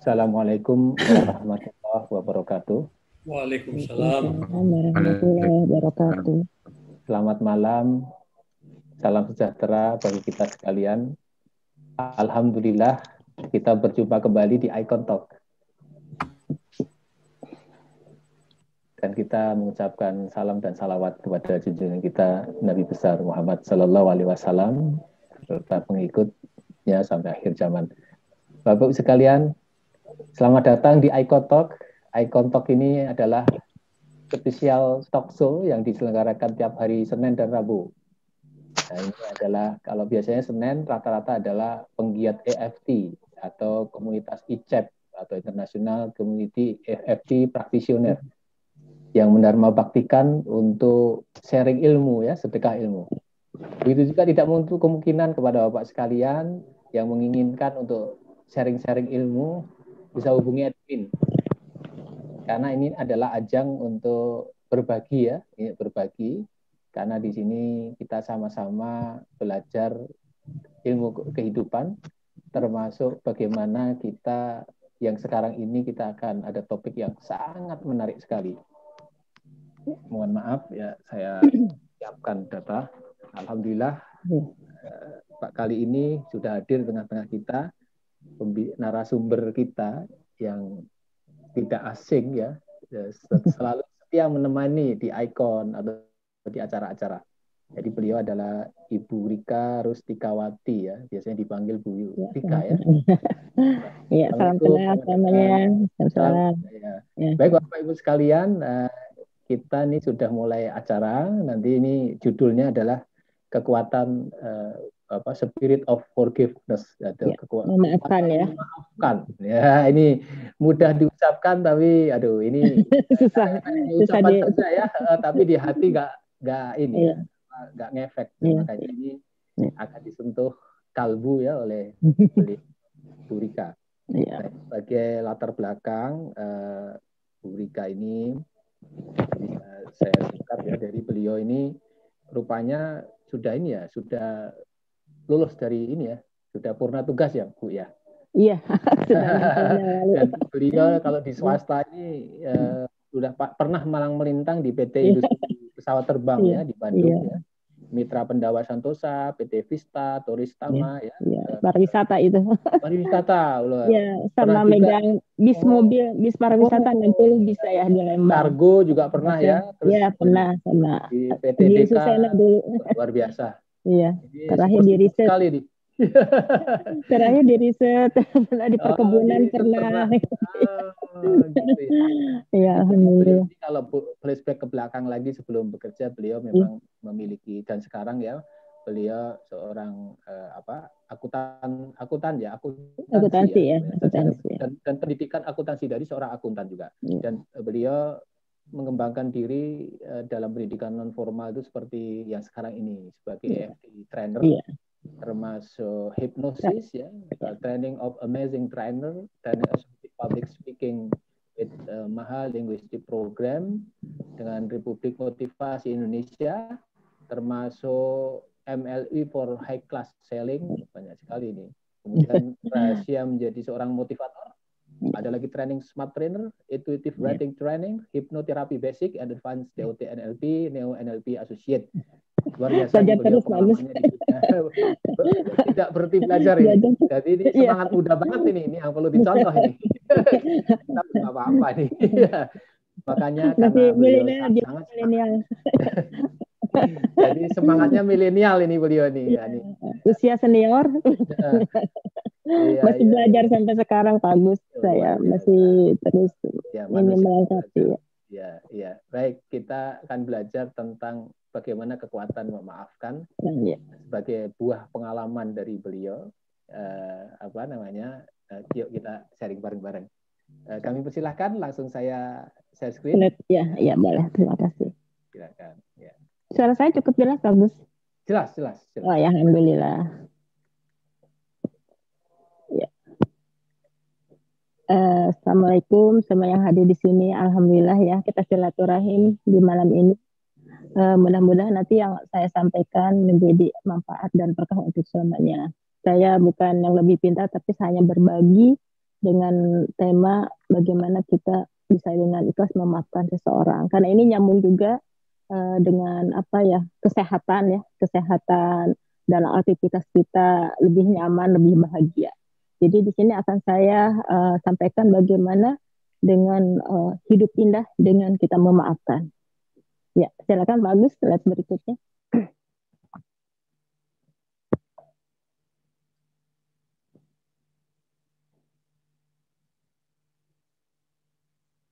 Assalamualaikum warahmatullahi wabarakatuh. Waalaikumsalam. Warahmatullahi wabarakatuh. Selamat malam, salam sejahtera bagi kita sekalian. Alhamdulillah kita berjumpa kembali di Icon Talk. Dan kita mengucapkan salam dan salawat kepada junjungan kita Nabi besar Muhammad Sallallahu Alaihi Wasallam serta pengikutnya sampai akhir zaman. Bapak-Ibu sekalian, selamat datang di Icon Talk. Icon Talk ini adalah spesial talk show yang diselenggarakan tiap hari Senin dan Rabu. Nah, ini adalah, kalau biasanya Senin rata-rata adalah penggiat EFT atau komunitas ICEP atau International Community EFT Practitioner yang mendarma baktikan untuk sharing ilmu, ya, sedekah ilmu. Begitu juga tidak menutup kemungkinan kepada Bapak sekalian yang menginginkan untuk sharing-sharing ilmu bisa hubungi admin. Karena ini adalah ajang untuk berbagi, ya, ini berbagi. Karena di sini kita sama-sama belajar ilmu kehidupan, termasuk bagaimana kita yang sekarang ini kita akan ada topik yang sangat menarik sekali. Mohon maaf ya, saya siapkan data. Alhamdulillah Pak kali ini sudah hadir di tengah-tengah kita narasumber kita yang tidak asing, ya, selalu setia menemani di Icon atau di acara-acara. Jadi beliau adalah Ibu Rika Rustikawati, ya, biasanya dipanggil Bu Rika, ya. Iya, salam kenal namanya. Salam. Ya. Baik Bapak Ibu sekalian, kita ini sudah mulai acara. Nanti ini judulnya adalah kekuatan spirit of forgiveness, atau memaafkan, ya. Memaafkan. Ya, ini mudah diucapkan tapi aduh ini susah ucapan saja, ya, tapi di hati nggak ini, ya, nggak ngefek. Makanya ini akan disentuh kalbu, ya, oleh Bu Rika. Nah, sebagai latar belakang Bu Rika ini saya singkat, ya, dari beliau ini rupanya sudah ini, ya, sudah lulus dari ini, ya, sudah purna tugas, ya, Bu, ya. Iya. Dan beliau kalau di swasta ini sudah pernah malang melintang di PT Industri Pesawat Terbang, ya, di Bandung, ya. Mitra Pendawa Santosa, PT Vista, Toristama, ya. Pariwisata itu. Pariwisata, loh. Ya, sama megang bis mobil, bis pariwisata 60 bisa, ya, di Lembang. Kargo juga pernah, ya. Terus ya, pernah sama. Di PT DK dulu. luar biasa. Iya. Terakhir di riset. Sekali nih. Terakhir di riset, di perkebunan pernah. Gitu, ya. Ya, alhamdulillah. Kalau flashback ke belakang lagi sebelum bekerja, beliau memang memiliki, dan sekarang, ya, beliau seorang akuntansi, ya. Dan pendidikan akuntansi dari seorang akuntan juga. Dan beliau mengembangkan diri dalam pendidikan non formal itu seperti yang sekarang ini sebagai EFT trainer, termasuk hipnosis, ya, training of amazing trainer, training of public speaking with Maha Linguistic Program dengan Republik Motivasi Indonesia, termasuk MLI for High Class Selling, banyak sekali ini. Kemudian rahasia menjadi seorang motivator. Ada lagi training smart trainer, intuitive writing training, hypnotherapy basic, and advanced DOT NLP, Neo NLP Associate. Luar biasa. Terus bagus. Tidak berhenti belajar ini. Jadi ini semangat muda banget ini yang perlu dicontoh ini. Tapi nggak apa-apa nih. Makanya karena beliau sangat jadi semangatnya milenial ini beliau nih. Usia senior. Masih belajar sampai sekarang, bagus. Saya masih terus ini melengkapi. Ya. Baik, kita akan belajar tentang bagaimana kekuatan memaafkan sebagai buah pengalaman dari beliau. Yuk kita sharing bareng-bareng. Kami persilahkan, langsung saya share screen. Ya, boleh. Terima kasih. Silakan. Ya. Suara saya cukup jelas, bagus. Jelas. Oh ya, alhamdulillah. Ya. Assalamualaikum semua yang hadir di sini. Alhamdulillah, ya, kita silaturahim di malam ini. Mudah-mudahan nanti yang saya sampaikan menjadi manfaat dan berkah untuk semuanya. Saya bukan yang lebih pintar, tapi hanya berbagi dengan tema bagaimana kita bisa dengan ikhlas memaafkan seseorang. Karena ini nyambung juga dengan apa ya, kesehatan dalam aktivitas kita lebih nyaman, lebih bahagia. Jadi di sini akan saya sampaikan bagaimana dengan hidup indah dengan kita memaafkan. Ya, silakan bagus slide berikutnya.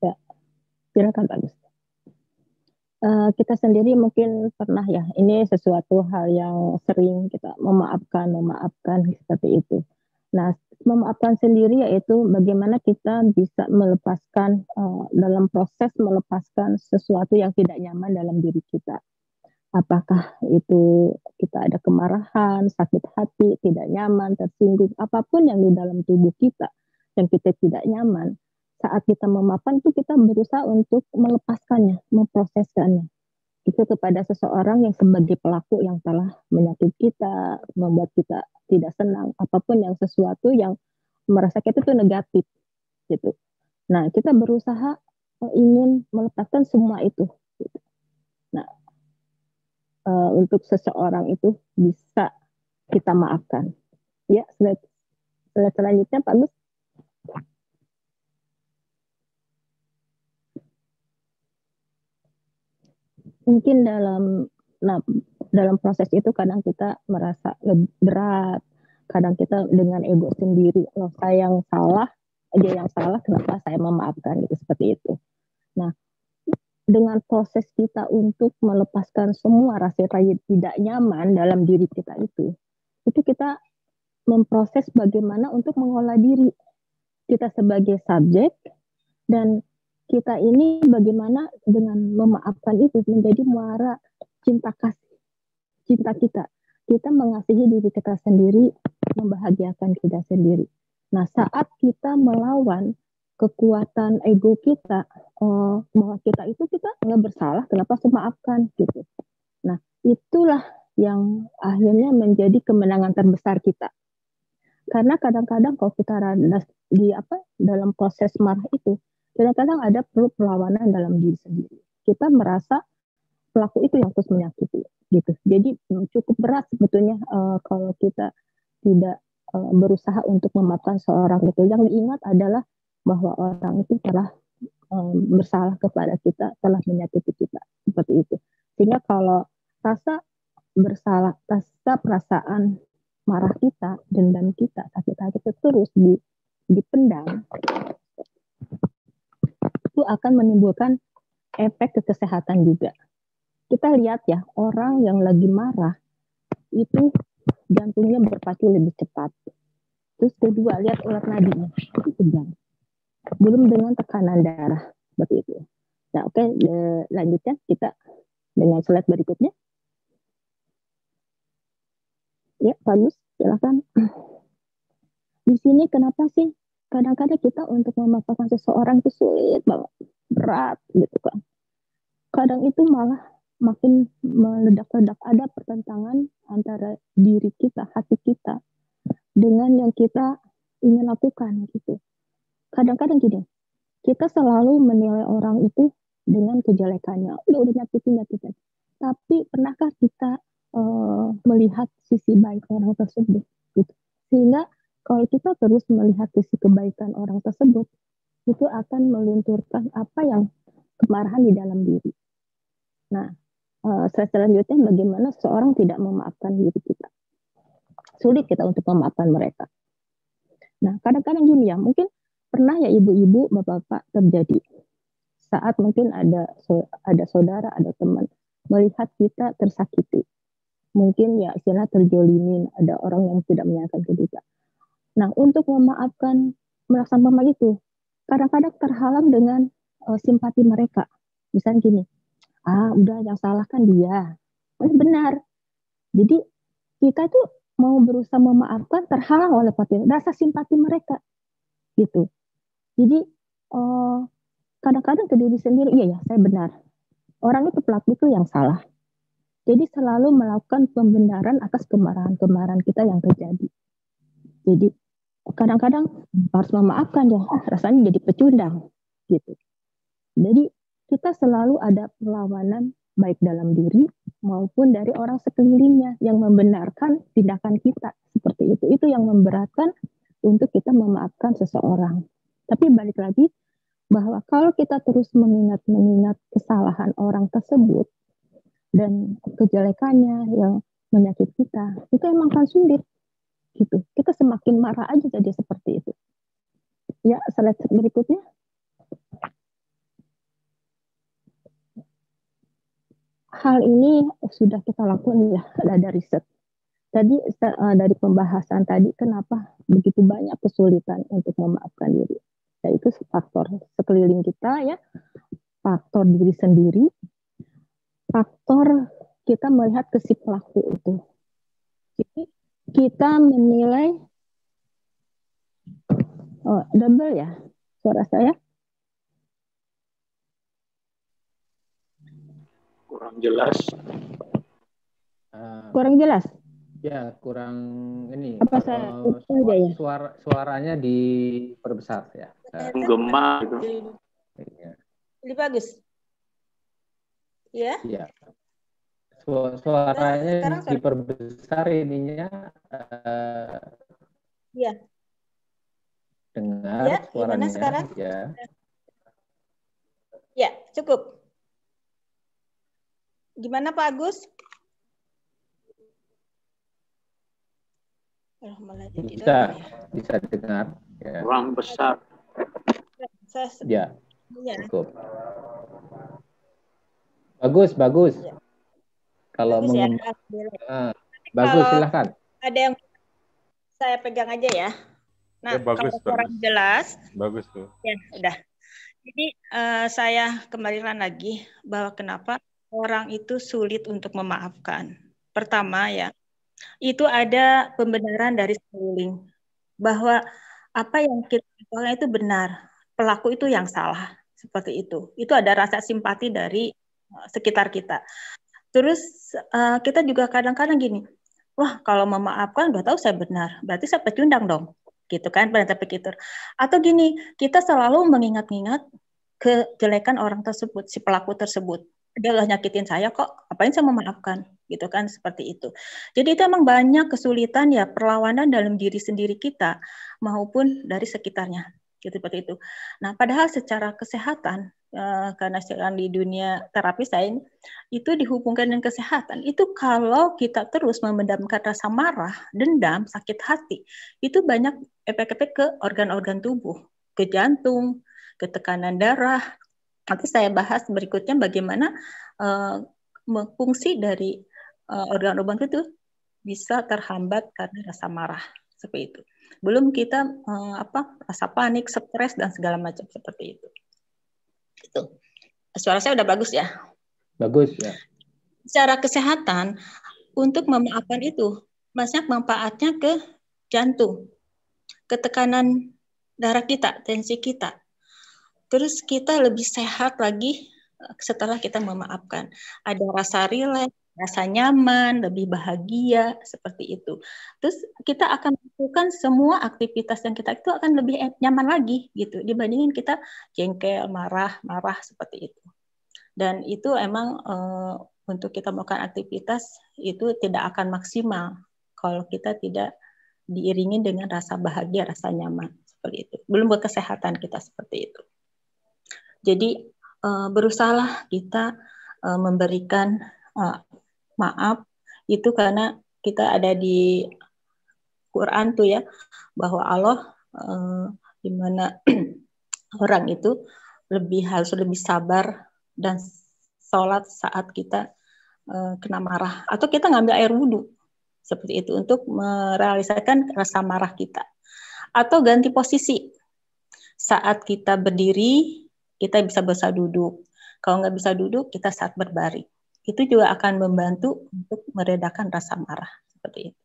Ya, silakan bagus. Kita sendiri mungkin pernah ya, ini sesuatu hal yang sering kita memaafkan seperti itu. Nah, memaafkan sendiri yaitu bagaimana kita bisa melepaskan dalam proses melepaskan sesuatu yang tidak nyaman dalam diri kita. Apakah itu kita ada kemarahan, sakit hati, tidak nyaman, tersinggung, apapun yang di dalam tubuh kita yang kita tidak nyaman. Saat kita memaafkan itu kita berusaha untuk melepaskannya, memproseskannya. Itu kepada seseorang yang sebagai pelaku yang telah menyakiti kita, membuat kita tidak senang, apapun yang sesuatu yang merasa kita itu negatif gitu. Nah, kita berusaha ingin melepaskan semua itu. Gitu. Nah, untuk seseorang itu bisa kita maafkan. Ya, slide selanjutnya Pak Gus. Mungkin dalam proses itu kadang kita merasa berat, kadang kita dengan ego sendiri, loh saya yang salah, dia yang salah, kenapa saya memaafkan gitu seperti itu. Nah, dengan proses kita untuk melepaskan semua rasa tidak nyaman dalam diri kita itu kita memproses bagaimana untuk mengolah diri kita sebagai subjek dan kita ini bagaimana dengan memaafkan itu menjadi muara cinta kasih, cinta kita. Kita mengasihi diri kita sendiri, membahagiakan kita sendiri. Nah, saat kita melawan kekuatan ego kita, bahwa kita nggak bersalah, kenapa harus memaafkan gitu. Nah, itulah yang akhirnya menjadi kemenangan terbesar kita. Karena kadang-kadang kalau kita dalam proses marah itu, kadang-kadang ada perlu perlawanan dalam diri sendiri. Kita merasa pelaku itu yang terus menyakiti gitu. Jadi cukup berat sebetulnya kalau kita tidak berusaha untuk memaafkan seorang itu. Yang diingat adalah bahwa orang itu telah bersalah kepada kita, telah menyakiti kita seperti itu. Sehingga kalau rasa bersalah, rasa perasaan marah kita, dendam kita, sakit hati itu terus dipendam, itu akan menimbulkan efek ke kesehatan juga. Kita lihat ya, orang yang lagi marah itu jantungnya berpacu lebih cepat. Terus kedua, lihat urat nadinya, itu tegang. Belum dengan tekanan darah, seperti itu. Nah, oke, lanjutkan kita dengan slide berikutnya. Ya, bagus, silakan. Di sini kenapa sih kadang-kadang kita untuk memaafkan seseorang itu sulit banget, berat gitu kan. Kadang itu malah makin meledak-ledak, ada pertentangan antara diri kita, hati kita dengan yang kita ingin lakukan gitu. Kadang-kadang gini, kita selalu menilai orang itu dengan kejelekannya, udah nyakitin. Tapi pernahkah kita melihat sisi baik orang tersebut gitu. Sehingga kalau kita terus melihat sisi kebaikan orang tersebut, itu akan melunturkan apa yang kemarahan di dalam diri. Nah, selanjutnya bagaimana seorang tidak memaafkan diri kita. Sulit kita untuk memaafkan mereka. Nah, kadang-kadang gini ya, mungkin pernah ya ibu-ibu, bapak-bapak terjadi saat mungkin ada saudara, ada teman melihat kita tersakiti. Mungkin ya istilah terjolimin, ada orang yang tidak menyenangkan kita. Nah, untuk memaafkan merasa mama itu, kadang-kadang terhalang dengan simpati mereka. Misalnya gini, udah yang salah kan dia. Benar. Jadi kita tuh mau berusaha memaafkan terhalang oleh rasa simpati mereka. Gitu. Jadi kadang-kadang ke diri sendiri, iya ya saya benar. Orang itu pelaku itu yang salah. Jadi selalu melakukan pembenaran atas kemarahan-kemarahan kita yang terjadi. Jadi kadang-kadang harus memaafkan ya, rasanya jadi pecundang gitu. Jadi kita selalu ada perlawanan baik dalam diri maupun dari orang sekelilingnya yang membenarkan tindakan kita seperti itu. Itu yang memberatkan untuk kita memaafkan seseorang. Tapi balik lagi bahwa kalau kita terus mengingat-mengingat kesalahan orang tersebut dan kejelekannya yang menyakiti kita, itu emang kan sulit gitu. Kita semakin marah aja jadi seperti itu. Ya, slide berikutnya. Hal ini sudah kita lakukan ya, ada riset. Tadi dari pembahasan tadi, kenapa begitu banyak kesulitan untuk memaafkan diri? Yaitu faktor sekeliling kita ya, faktor diri sendiri, faktor kita melihat ke si pelaku itu. Jadi kita menilai, double ya suara saya? Kurang jelas. Kurang jelas? Ya, kurang ini. Apa saya aja ya? Suaranya diperbesar ya. Menggema gitu. Lebih bagus. Ya. Iya. Suaranya diperbesar ininya. Iya. Dengar ya, suaranya. Gimana sekarang? Ya. Ya, cukup. Gimana Pak Agus? Bisa dengar. Ya. Kurang besar. Ya, cukup. Bagus. Ya. Kalau bagus, ya. Bagus, silakan. Ada yang saya pegang aja ya. Nah, ya, bagus, kalau kurang jelas. Bagus tuh. Ya, udah. Jadi saya kembalikan lagi bahwa kenapa orang itu sulit untuk memaafkan. Pertama ya, itu ada pembenaran dari sekeliling bahwa apa yang kita lakukan itu benar, pelaku itu yang salah, seperti itu. Itu ada rasa simpati dari sekitar kita. Terus kita juga kadang-kadang gini, wah kalau memaafkan udah tahu saya benar, berarti saya pecundang dong, gitu kan, pada pikir. Atau gini, kita selalu mengingat-ingat kejelekan orang tersebut, si pelaku tersebut. Dia udah nyakitin saya kok, apain saya memaafkan, gitu kan, seperti itu. Jadi itu emang banyak kesulitan ya, perlawanan dalam diri sendiri kita maupun dari sekitarnya, gitu seperti itu. Nah, padahal secara kesehatan, karena sekarang di dunia terapi saya itu dihubungkan dengan kesehatan. Itu kalau kita terus memendamkan rasa marah, dendam, sakit hati, itu banyak efek-efek ke organ-organ tubuh, ke jantung, ke tekanan darah. Nanti saya bahas berikutnya bagaimana fungsi dari organ-organ itu bisa terhambat karena rasa marah seperti itu. Belum kita rasa panik, stres dan segala macam seperti itu. Itu. Suara saya udah bagus ya? Bagus ya. Secara kesehatan untuk memaafkan itu banyak manfaatnya ke jantung, ke tekanan darah kita, tensi kita. Terus kita lebih sehat lagi setelah kita memaafkan. Ada rasa rileks, rasa nyaman, lebih bahagia, seperti itu. Terus kita akan melakukan semua aktivitas yang kita itu akan lebih nyaman lagi gitu dibandingin kita jengkel, marah seperti itu. Dan itu emang untuk kita melakukan aktivitas itu tidak akan maksimal kalau kita tidak diiringi dengan rasa bahagia, rasa nyaman seperti itu. Belum buat kesehatan kita seperti itu. Jadi berusahalah kita memberikan maaf itu karena kita ada di Quran tuh ya, bahwa Allah di mana orang itu harus lebih sabar dan sholat saat kita kena marah atau kita ngambil air wudhu seperti itu untuk merealisasikan rasa marah kita, atau ganti posisi saat kita berdiri kita bisa duduk. Kalau nggak bisa duduk, kita saat berbaring. Itu juga akan membantu untuk meredakan rasa marah. Seperti itu.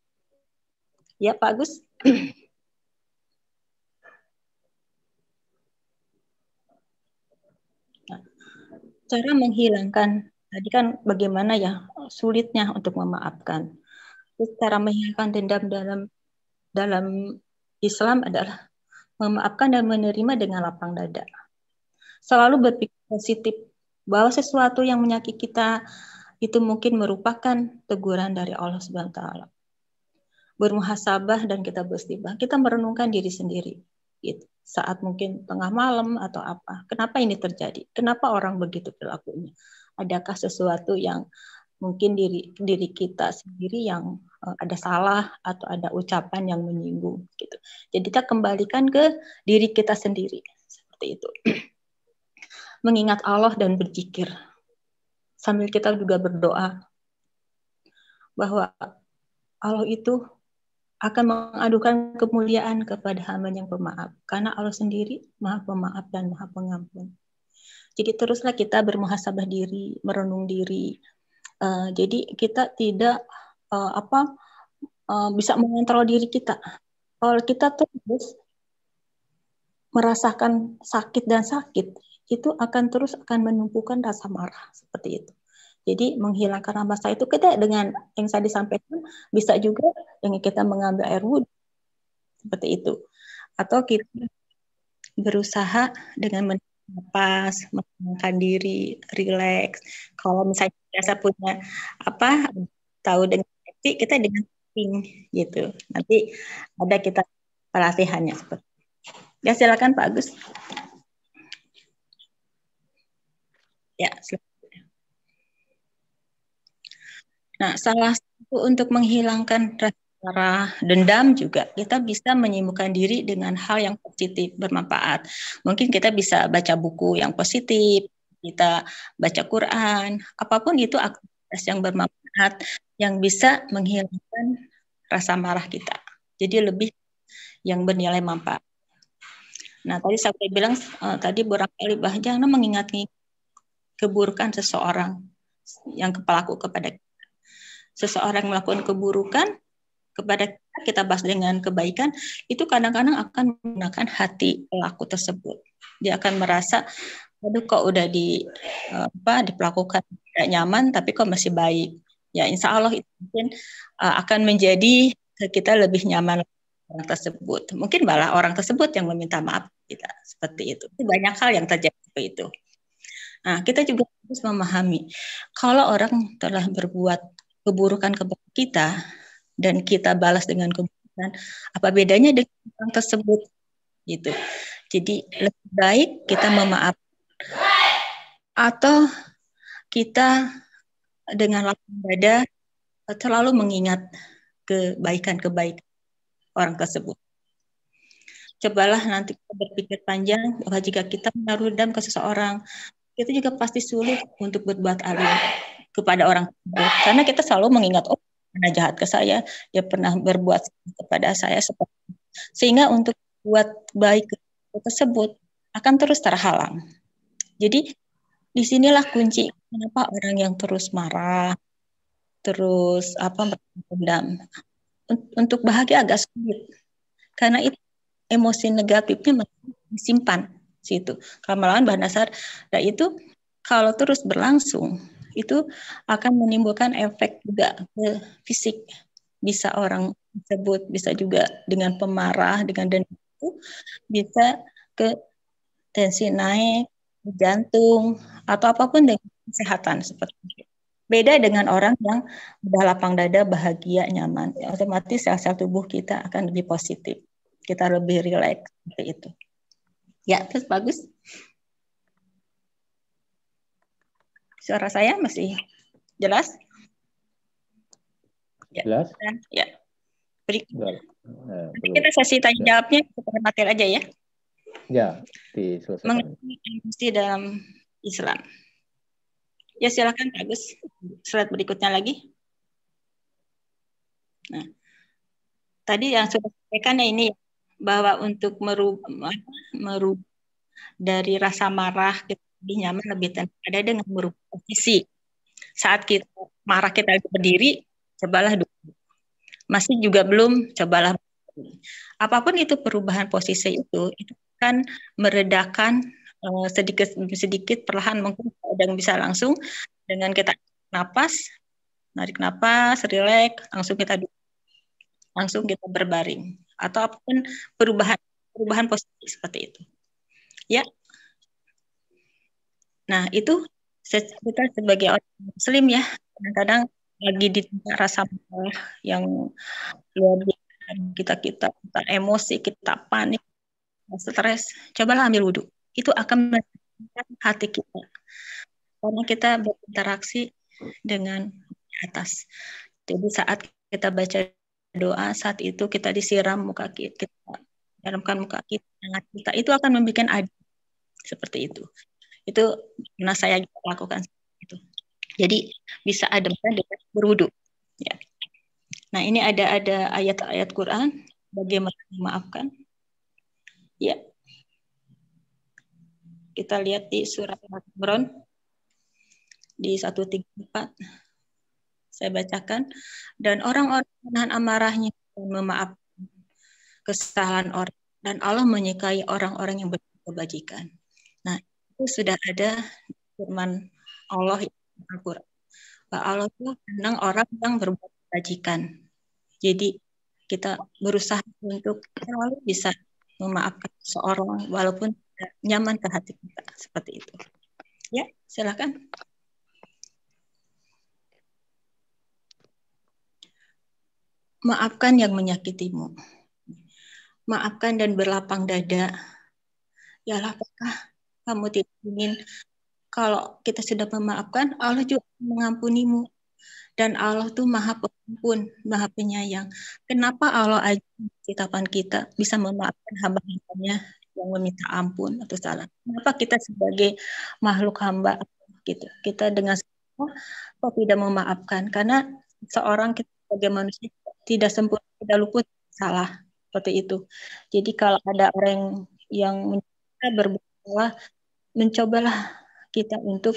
Ya, Pak Agus. Nah, cara menghilangkan, tadi kan bagaimana ya sulitnya untuk memaafkan. Terus cara menghilangkan dendam dalam Islam adalah memaafkan dan menerima dengan lapang dada. Selalu berpikir positif bahwa sesuatu yang menyakiti kita itu mungkin merupakan teguran dari Allah Subhanahu wa taala. Bermuhasabah dan kita beristighfar. Kita merenungkan diri sendiri. Gitu. Saat mungkin tengah malam atau apa. Kenapa ini terjadi? Kenapa orang begitu perilakunya? Adakah sesuatu yang mungkin diri kita sendiri yang ada salah atau ada ucapan yang menyinggung gitu. Jadi kita kembalikan ke diri kita sendiri seperti itu. Mengingat Allah dan berzikir. Sambil kita juga berdoa bahwa Allah itu akan mengadukan kemuliaan kepada hamba yang pemaaf. Karena Allah sendiri Maha Pemaaf dan Maha Pengampun. Jadi teruslah kita bermuhasabah diri, merenung diri. Jadi kita tidak bisa mengontrol diri kita. Kalau kita terus merasakan sakit dan sakit, itu akan menumpukan rasa marah seperti itu. Jadi menghilangkan rasa itu kita dengan yang saya disampaikan bisa juga dengan kita mengambil air wudhu seperti itu. Atau kita berusaha dengan napas, menenangkan diri, rileks. Kalau misalnya biasa punya tahu dengan kita dengan tapping gitu. Nanti ada kita pelatihannya seperti. Ya silakan Pak Agus. Ya silakan. Nah, salah satu untuk menghilangkan rasa dendam juga kita bisa menyibukkan diri dengan hal yang positif, bermanfaat. Mungkin kita bisa baca buku yang positif, kita baca Quran, apapun itu aktivitas yang bermanfaat yang bisa menghilangkan rasa marah kita. Jadi lebih yang bernilai manfaat. Nah, tadi saya bilang tadi barangkali jangan mengingat keburukan seseorang yang pelaku kepada kita. Seseorang melakukan keburukan kepada kita bahas dengan kebaikan, itu kadang-kadang akan menggunakan hati pelaku tersebut. Dia akan merasa, aduh kok udah diperlakukan tidak nyaman, tapi kok masih baik. Ya insya Allah itu mungkin akan menjadi kita lebih nyaman orang tersebut. Mungkin malah orang tersebut yang meminta maaf kita seperti itu. Banyak hal yang terjadi seperti itu. Nah, kita juga harus memahami kalau orang telah berbuat keburukan kepada kita dan kita balas dengan keburukan, apa bedanya dengan orang tersebut gitu. Jadi lebih baik kita memaafkan atau kita dengan lapang dada selalu mengingat kebaikan-kebaikan orang tersebut. Cobalah nanti kita berpikir panjang bahwa jika kita menaruh dendam ke seseorang, kita juga pasti sulit untuk berbuat adil kepada orang tersebut. Karena kita selalu mengingat, oh pernah jahat ke saya, dia pernah berbuat kepada saya seperti itu. Sehingga untuk buat baik tersebut akan terus terhalang. Jadi disinilah kunci kenapa orang yang terus marah, terus berdendam. Untuk bahagia agak sulit. Karena itu emosi negatifnya masih disimpan situ. Kalau melawan bahan dasar, itu kalau terus berlangsung itu akan menimbulkan efek juga ke fisik. Bisa orang tersebut bisa juga dengan pemarah, dengan dendam itu bisa ke tensi naik, jantung atau apapun dengan kesehatan seperti itu. Beda dengan orang yang udah lapang dada, bahagia, nyaman. Otomatis sel-sel tubuh kita akan lebih positif. Kita lebih rileks seperti itu. Ya, terus bagus. Suara saya masih jelas? Ya. Jelas? Ya. Kita sesi tanya jawabnya kepada materi aja ya. Ya, diselesaikan. Mengenai emosi dalam Islam. Ya silakan Pak Agus. Slide berikutnya lagi. Nah, tadi yang sudah sampaikan ini bahwa untuk merubah dari rasa marah kita lebih nyaman, lebih tenang ada dengan merubah posisi. Saat kita marah kita berdiri, cobalah duduk. Masih juga belum, cobalah berdiri. Apapun itu perubahan posisi itu akan meredakan sedikit perlahan, mungkin ada yang bisa langsung dengan kita narik napas, rileks, langsung kita duduk, langsung kita berbaring. atau apapun perubahan positif seperti itu. Ya. Nah, itu kita sebagai orang Muslim ya, kadang-kadang lagi di rasa marah yang luar biasa, kita emosi, kita panik, stres, cobalah ambil wudhu. Itu akan menenangkan hati kita. Karena kita berinteraksi dengan atas. Jadi saat kita baca doa, saat itu kita disiram muka kita, siramkan muka kita, itu akan membuat adil. Seperti itu. Itu pernah saya lakukan itu. Jadi bisa ademkan dengan berwudu. Ya. Nah, ini ada ayat-ayat Quran bagaimana memaafkan. Ya. Kita lihat di surat Al-Imran di 134. Saya bacakan. Dan orang-orang menahan amarahnya dan memaafkan kesalahan orang, dan Allah menyukai orang-orang yang berkebajikan. Nah, itu sudah ada firman Allah di Al-Quran. Bahwa Allah itu senang orang yang berbuat kebajikan. Jadi kita berusaha untuk selalu bisa memaafkan seorang walaupun tidak nyaman ke hati kita. Seperti itu. Ya, silakan. Maafkan yang menyakitimu. Maafkan dan berlapang dada. Ya, apakah kamu tidak ingin kalau kita sudah memaafkan, Allah juga mengampunimu. Dan Allah tuh maha pengampun, maha penyayang. Kenapa Allah aja ciptakan kita bisa memaafkan hamba-hambanya yang meminta ampun atau salah? Kenapa kita sebagai makhluk hamba gitu, kita dengan semua kok tidak memaafkan? Karena seorang kita sebagai manusia tidak sempurna, tidak luput salah seperti itu. Jadi kalau ada orang yang berbuat salah, mencobalah kita untuk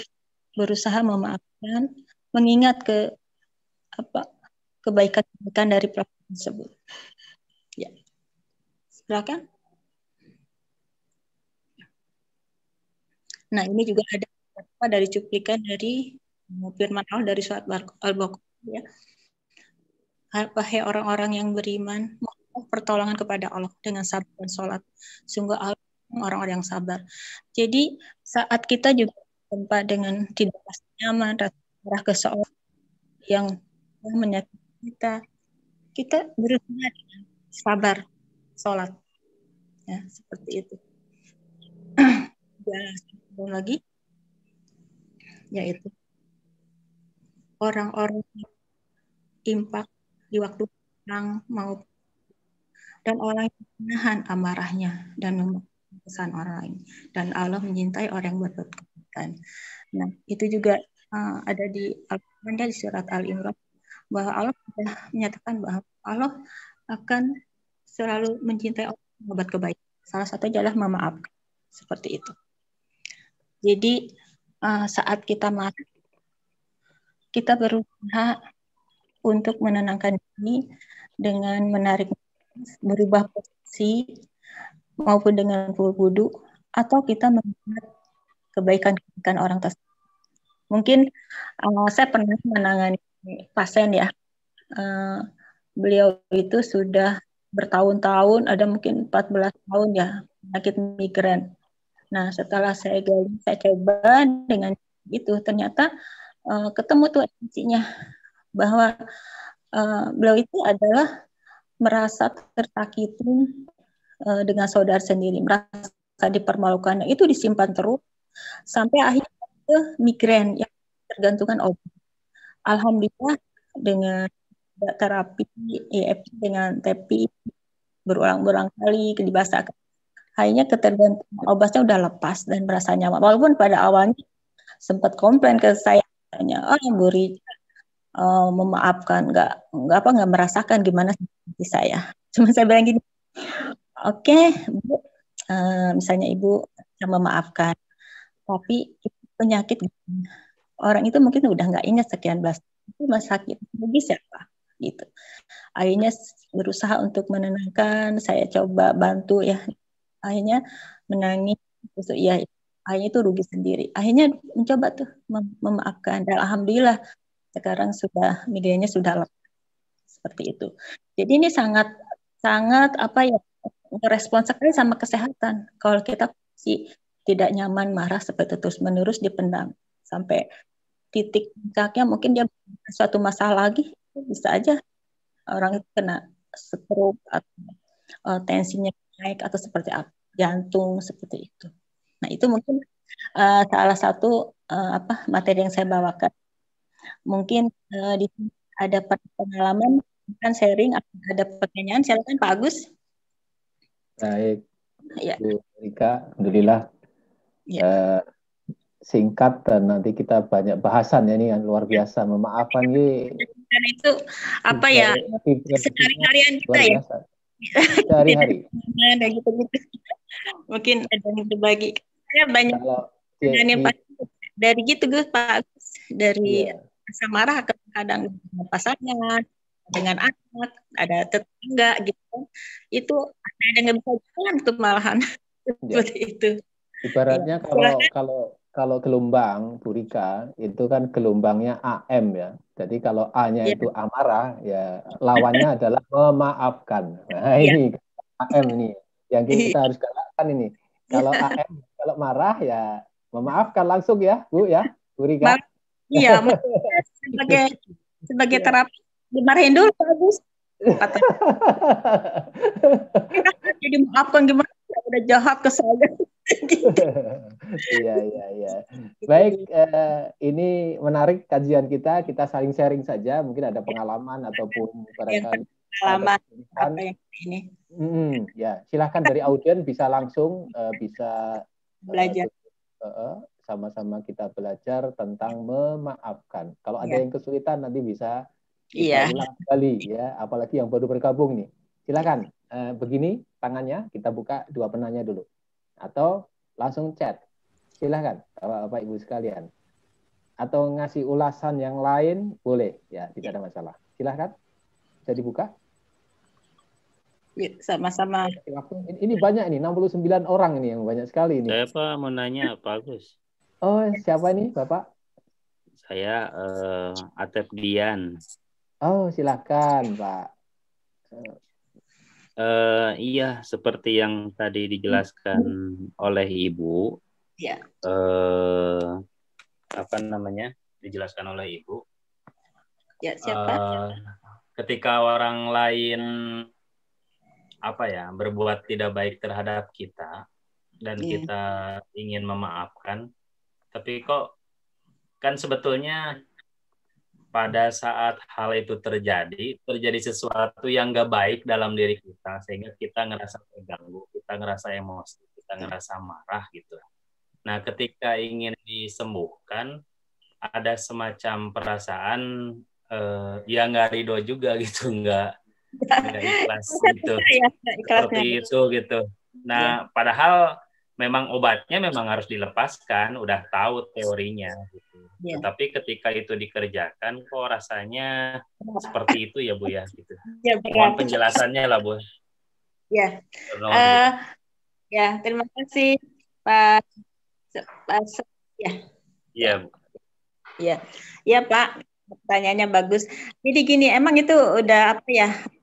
berusaha memaafkan, mengingat kebaikan dari pelaku tersebut. Ya, silakan. Nah, ini juga ada dari cuplikan dari firman Allah dari surat Al-Baqarah. Ya. Wahai orang-orang yang beriman, mohon pertolongan kepada Allah dengan sabar dan sholat. Sungguh Allah orang-orang yang sabar. Jadi saat kita juga tempat dengan tidak nyaman, rasa ke seorang yang menyakiti kita berusaha dengan sabar, sholat, ya seperti itu. Dan lagi, yaitu orang-orang impak di waktu perang maupun dan orang yang menahan amarahnya dan pesan orang lain, dan Allah mencintai orang yang berbuat kebaikan. Nah, itu juga ada di Al-Quran di surat Al-Imran bahwa Allah sudah menyatakan bahwa Allah akan selalu mencintai orang yang berbuat kebaikan. Salah satunya adalah memaafkan, seperti itu. Jadi saat kita marah, kita berusaha untuk menenangkan diri dengan menarik, berubah posisi maupun dengan wudu, atau kita melihat kebaikan orang tersebut. Mungkin saya pernah menangani pasien ya, beliau itu sudah bertahun-tahun, ada mungkin 14 tahun ya, penyakit migrain. Nah, setelah saya gali, saya coba dengan itu, ternyata ketemu tuh esensinya bahwa beliau itu adalah merasa tersakiti dengan saudara sendiri, merasa dipermalukan. Itu disimpan terus sampai akhirnya ke migrain yang tergantungan obat. Alhamdulillah dengan terapi EFT dengan terapi berulang-ulang kali dibasahkan, akhirnya ketergantungan obatnya udah lepas dan merasa nyaman. Walaupun pada awalnya sempat komplain ke saya, Bu Ri, memaafkan, nggak merasakan gimana seperti saya. Cuma saya bilang gini, oke, Bu, misalnya Ibu memaafkan, tapi penyakit orang itu mungkin udah nggak ingat sekian belas itu sakit bagi siapa gitu. Akhirnya berusaha untuk menenangkan, saya coba bantu ya, akhirnya menangis, ya akhirnya itu rugi sendiri. Akhirnya mencoba tuh memaafkan, dan alhamdulillah sekarang sudah migrainnya sudah lepas seperti itu. Jadi ini sangat sangat respon sekali sama kesehatan. Kalau kita masih tidak nyaman, marah seperti terus-menerus dipendam sampai titik puncaknya, mungkin dia suatu masalah lagi, bisa aja orang itu kena stroke atau tensinya naik atau seperti apa, jantung seperti itu. Nah, itu mungkin salah satu materi yang saya bawakan. Mungkin di sini ada pengalaman, kan sharing, ada pertanyaan, silakan Pak Agus. Baik, Ya. Bu Rika, alhamdulillah. Ya. Singkat dan nanti kita banyak bahasan ya, ini yang luar biasa. Memaafkan ini. Dan itu apa ya? Sehari-harian kita ya. Sehari-hari. Ada gitu-gitu. Mungkin ada yang berbagi. Saya banyak dari gitu Gus, Pak Agus, dari rasa marah kadang dengan pasangan, dengan anak, ada tetangga gitu. Itu ada yang nggak bisa jalan tuh malahan. Seperti itu. Ibaratnya kalau gelombang, Bu Rika, itu kan gelombangnya AM ya. Jadi kalau A-nya itu amarah, ya lawannya adalah memaafkan. Nah ini AM ini yang kita harus galakkan ini. Kalau AM, kalau marah ya memaafkan langsung ya, Bu Rika. Iya, sebagai terapi dimarahin dulu Pak Agus. Jadi maafkan gimana? Udah jahat ke saya. Iya. Baik, ini menarik kajian kita. Kita saling sharing saja. Mungkin ada pengalaman ataupun barangkali pengalaman apa yang ini. Ya, silahkan dari audiens bisa langsung bisa belajar. Sama-sama kita belajar tentang memaafkan. Kalau ada yang kesulitan nanti bisa kita ulang kembali ya. Apalagi yang baru bergabung nih. Silakan. Begini tangannya kita buka 2 penanya dulu. Atau langsung chat, silahkan Bapak Ibu sekalian. Atau ngasih ulasan yang lain boleh, ya tidak ada masalah. Silahkan, bisa dibuka. Sama-sama. Ini banyak nih, 69 orang ini yang banyak sekali ini. Saya Pak mau nanya Pak Agus. Oh siapa ini Bapak? Saya Atep Dian. Oh silahkan Pak. Iya, seperti yang tadi dijelaskan oleh Ibu. Ya. Dijelaskan oleh Ibu. Ya, siapa? Ketika orang lain berbuat tidak baik terhadap kita dan kita ingin memaafkan, tapi kok kan sebetulnya pada saat hal itu terjadi sesuatu yang nggak baik dalam diri kita, sehingga kita ngerasa terganggu, kita ngerasa emosi, kita ngerasa marah gitu. Nah, ketika ingin disembuhkan, ada semacam perasaan nggak ridho juga gitu, nggak ikhlas gitu, seperti itu gitu. Nah, padahal memang obatnya memang harus dilepaskan, udah tahu teorinya gitu. Tetapi ketika itu dikerjakan, kok rasanya seperti itu ya Bu ya gitu. Mohon penjelasannya lah Bu. Ya. Terima kasih Pak. Ya Pak, pertanyaannya bagus. Jadi gini, emang itu udah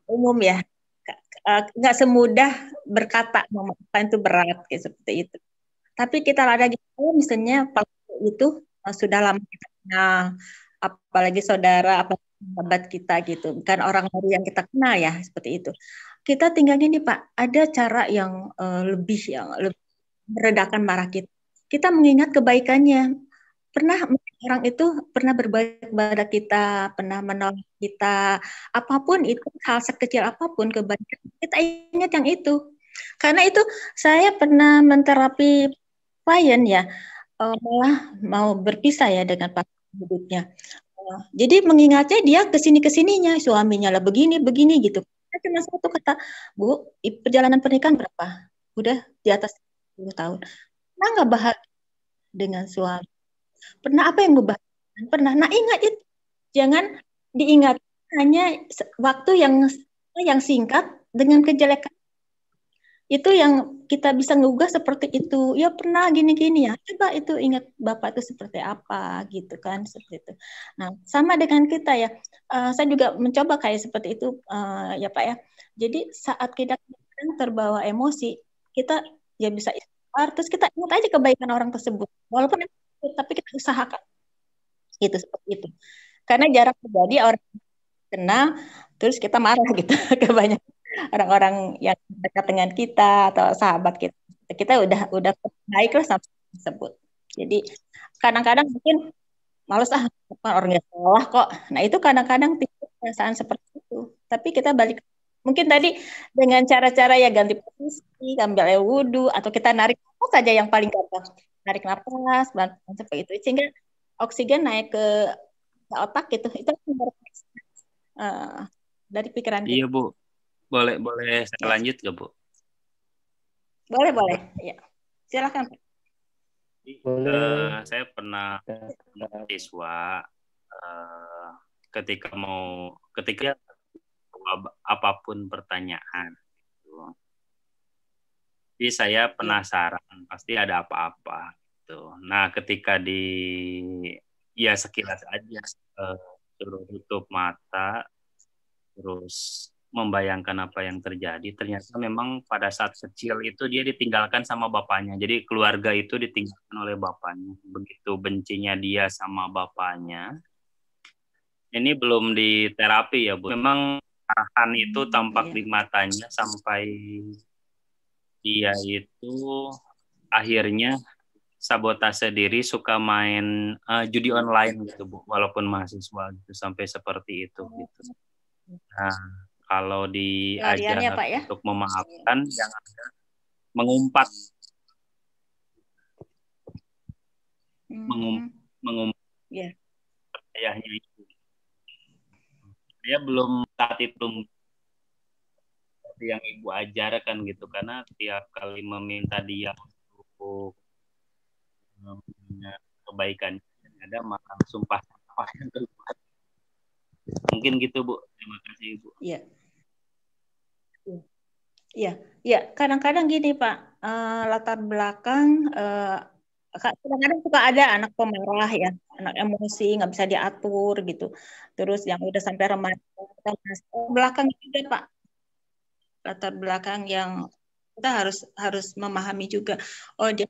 umum ya. Nggak semudah berkata memaafkan itu berat kayak seperti itu. Tapi kita lagi misalnya itu sudah lama kita kenal, apalagi saudara, apalagi sahabat kita gitu, bukan orang baru yang kita kenal ya, seperti itu. Kita tinggal gini Pak, ada cara yang lebih meredakan marah kita. Kita mengingat kebaikannya. Pernah orang itu pernah berbaik kepada kita, pernah menolong kita, apapun itu, hal sekecil apapun kebaikan, kita ingat yang itu. Karena itu saya pernah menterapi klien ya, malah mau berpisah ya dengan pasangan hidupnya. Jadi mengingatnya dia kesininya, suaminya lah begini gitu. Cuma satu kata, Bu, perjalanan pernikahan berapa? Udah di atas 10 tahun. Pernah nggak bahagia dengan suami? Pernah apa yang membahagiakan? Pernah. Nah ingat itu, jangan diingat hanya waktu yang singkat dengan kejelekan. Itu yang kita bisa ngugah seperti itu. Ya pernah gini-gini ya. Coba itu ingat Bapak itu seperti apa gitu kan, seperti itu. Nah, sama dengan kita ya. Saya juga mencoba kayak seperti itu ya Pak ya. Jadi saat kita terbawa emosi, kita ya bisa istighfar, terus kita ingat aja kebaikan orang tersebut. Walaupun tapi kita usahakan. Gitu, seperti itu. Karena jarang terjadi orang kenal, terus kita marah gitu. Kebanyakan orang-orang yang dekat dengan kita atau sahabat kita. Kita udah baik lah sama tersebut. Jadi kadang-kadang mungkin males orang yang salah kok. Nah itu kadang-kadang perasaan seperti itu. Tapi kita balik, mungkin tadi dengan cara-cara ya ganti posisi, ambil air wudhu, atau kita narik nafas saja yang paling gampang. Narik nafas, bantuan seperti itu. Sehingga oksigen naik ke otak gitu. Itu dari pikiran kita. Iya Bu, boleh saya lanjut nggak Bu? Boleh. Ya. Silakan Pak. Saya pernah siswa ketika apapun pertanyaan gitu. Jadi saya penasaran pasti ada apa-apa gitu. Nah ketika ya sekilas aja suruh tutup mata terus membayangkan apa yang terjadi, ternyata memang pada saat kecil itu dia ditinggalkan sama bapaknya. Jadi keluarga itu ditinggalkan oleh bapaknya. Begitu bencinya dia sama bapaknya. Ini belum di terapi ya Bu. Memang arahan itu tampak di matanya sampai dia itu akhirnya sabotase diri, suka main judi online gitu Bu, walaupun mahasiswa gitu, sampai seperti itu gitu. Nah, kalau diajar ya, Pak, ya? untuk memaafkan, jangan mengumpat yeah. ayahnya itu. Dia belum saat itu yang ibu ajarkan gitu, karena tiap kali meminta dia untuk kebaikan ada maka sumpah yang keluar. Mungkin gitu Bu. Terima kasih Ibu. Iya. Kadang-kadang gini Pak, latar belakang kadang-kadang suka ada anak pemarah ya, anak emosi nggak bisa diatur gitu. Terus yang udah sampai remaja, belakang juga Pak, latar belakang yang kita harus memahami juga. Oh dia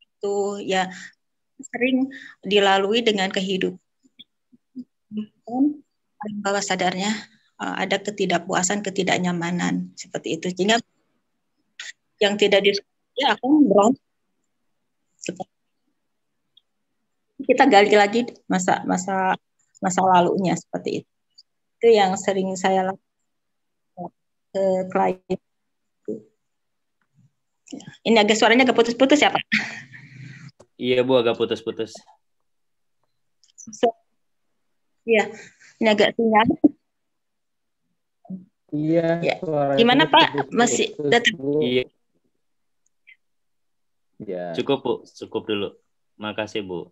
itu ya sering dilalui dengan kehidupan bawah sadarnya ada ketidakpuasan, ketidaknyamanan seperti itu. Sehingga yang tidak disukai akan berontak. Kita gali lagi masa lalunya seperti itu. Itu yang sering saya lakukan ke klien. Ini agak suaranya agak putus-putus ya Pak? Iya Bu, agak putus-putus. Iya, ini agak sinyal. Iya. Ya. Gimana Pak? Masih datang? Iya. Ya. Cukup Bu, cukup dulu. Makasih Bu.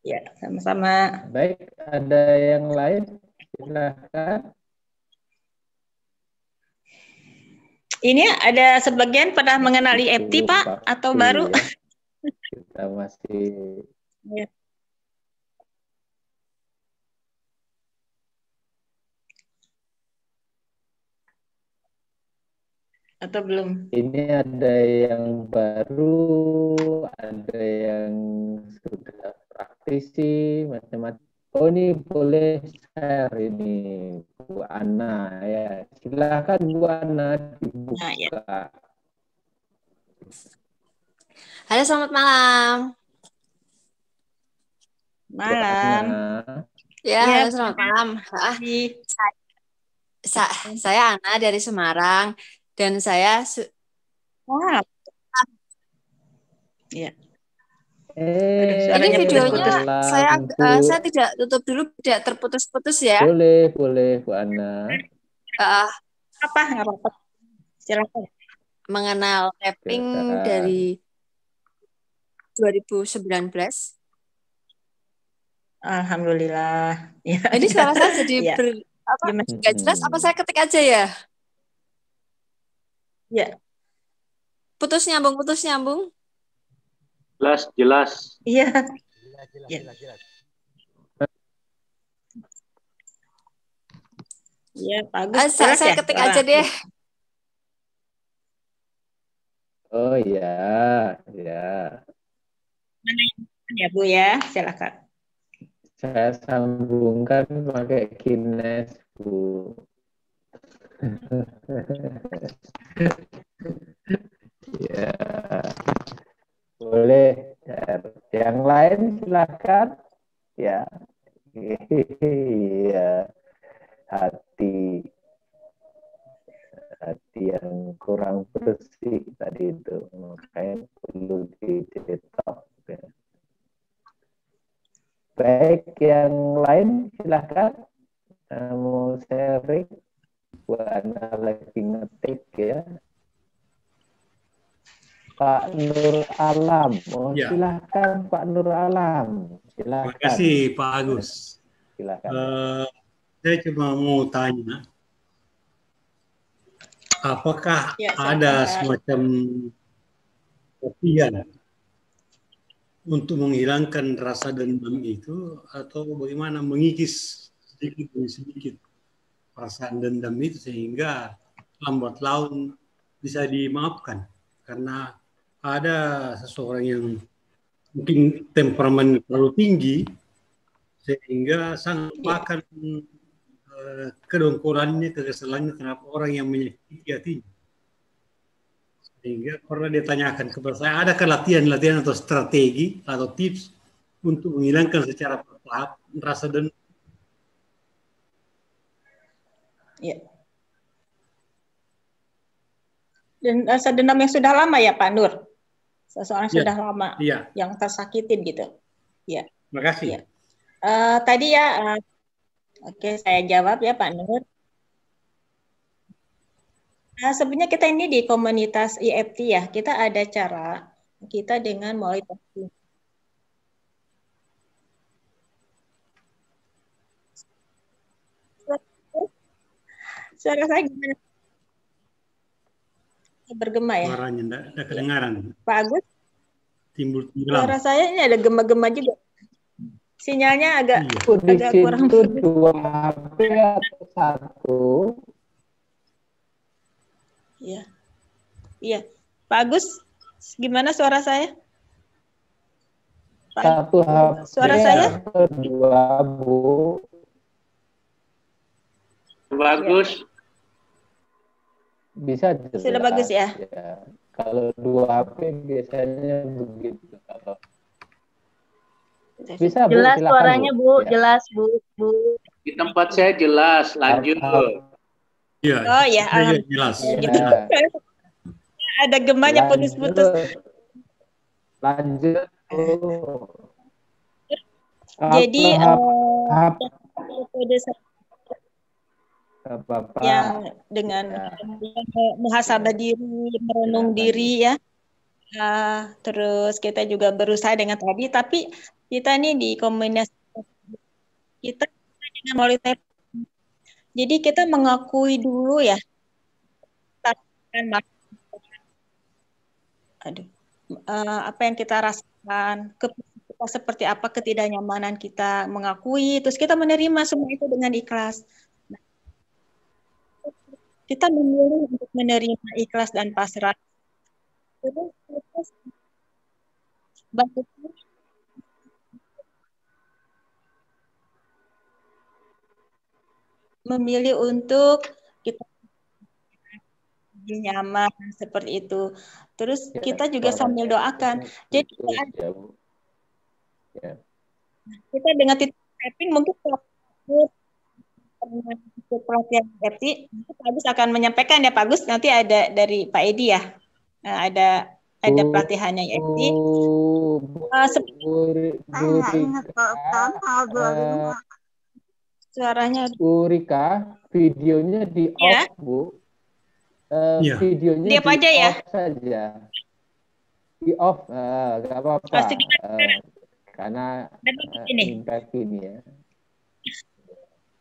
Ya, sama-sama. Baik, ada yang lain? Silakan. Ini ada sebagian pernah mengenali EFT Pak atau baru? Ya. Kita masih ya. Atau belum? Ini ada yang baru, ada yang sudah praktisi, macam-macam. Oh ini boleh share ini Bu Ana ya. Silakan Bu Ana dibuka. Nah, ya. Halo, selamat malam. Malam. Ya, halo, selamat malam. Saya Ana dari Semarang dan saya ya. Ini videonya saya tidak tutup dulu, tidak terputus-putus ya. Boleh Bu Ana. Apa? Nggak apa-apa. Silakan. Mengenal tapping dari 2019. Alhamdulillah. Ya. Ini suara saya jadi nggak jelas. Apa saya ketik aja ya? Ya. Putus nyambung. Jelas. Iya. Jelas. Ya, bagus. Jelas Saya ya, ketik suara. aja deh. Oh ya, ya. Mana yang ya Bu ya, silakan. Saya sambungkan pakai Kines, Bu. Ya, boleh. Yang lain silakan. Ya, iya. Hati yang kurang bersih tadi itu, makanya perlu di-detox. Baik, yang lain silahkan mau sharing. Buat Anda lagi ngetik ya. Pak Nur Alam, Ya. silahkan Pak Nur Alam, silahkan. Terima kasih Pak Agus. Silahkan. Saya cuma mau tanya, apakah Ya, ada silakan, Pak. semacam latihan untuk menghilangkan rasa dendam itu, atau bagaimana mengikis sedikit demi sedikit perasaan dendam itu sehingga lambat laun bisa dimaafkan? Karena ada seseorang yang mungkin temperamen terlalu tinggi sehingga sangat lupakan kedongkolannya, kekesalannya terhadap orang yang menyakiti hatinya. Sehingga pernah ditanyakan kepada saya, adakah latihan-latihan atau strategi atau tips untuk menghilangkan secara bertahap rasa dendam? Ya. Dan rasa dendam yang sudah lama ya Pak Nur? Seseorang sudah lama yang tersakitin gitu. Ya. Terima kasih. Ya. Tadi ya, oke saya jawab ya Pak Nur. Sebenarnya kita ini di komunitas EFT ya, kita ada cara kita dengan mulai testing. Suara saya gimana? Bergema ya? Suaranya tidak kedengaran. Pak Agus? Timbul suara saya ini ada gema-gema juga. Sinyalnya agak kurang. Dua HP atau satu? Iya. Iya. Pak Agus, gimana suara saya? Satu HP suara saya? Atau dua, Bu? Bagus. Bisa jelas. Sudah bagus ya? Ya. Kalau dua HP biasanya begitu. Kalau bisa, Bu, jelas silakan, suaranya Bu, ya. Jelas Bu. Di tempat saya jelas, lanjut. Iya. Oh ya, jelas. Ya. Ada gemanya putus-putus. Lanjut. Jadi yang dengan muhasabah diri, merenung diri ya. Terus kita juga berusaha dengan tadi, tapi kita nih di komunitas kita dengan melalui jadi kita mengakui dulu ya apa yang kita rasakan, kita seperti apa ketidaknyamanan kita, mengakui, terus kita menerima semua itu dengan ikhlas. Kita memilih untuk menerima ikhlas dan pasrah. Terus memilih untuk kita nyaman seperti itu. Terus kita juga sambil doakan. Jadi kita dengan titik tapping mungkin pelatihan EFT, Pak Agus akan menyampaikan ya Pak Agus, nanti ada dari Pak Edi ya. Nah, ada pelatihannya EFT. Suaranya Bu Rika, videonya di off, Bu. Videonya di apa aja ya? Off saja. Di off, nggak apa-apa. Karena impact ini ya.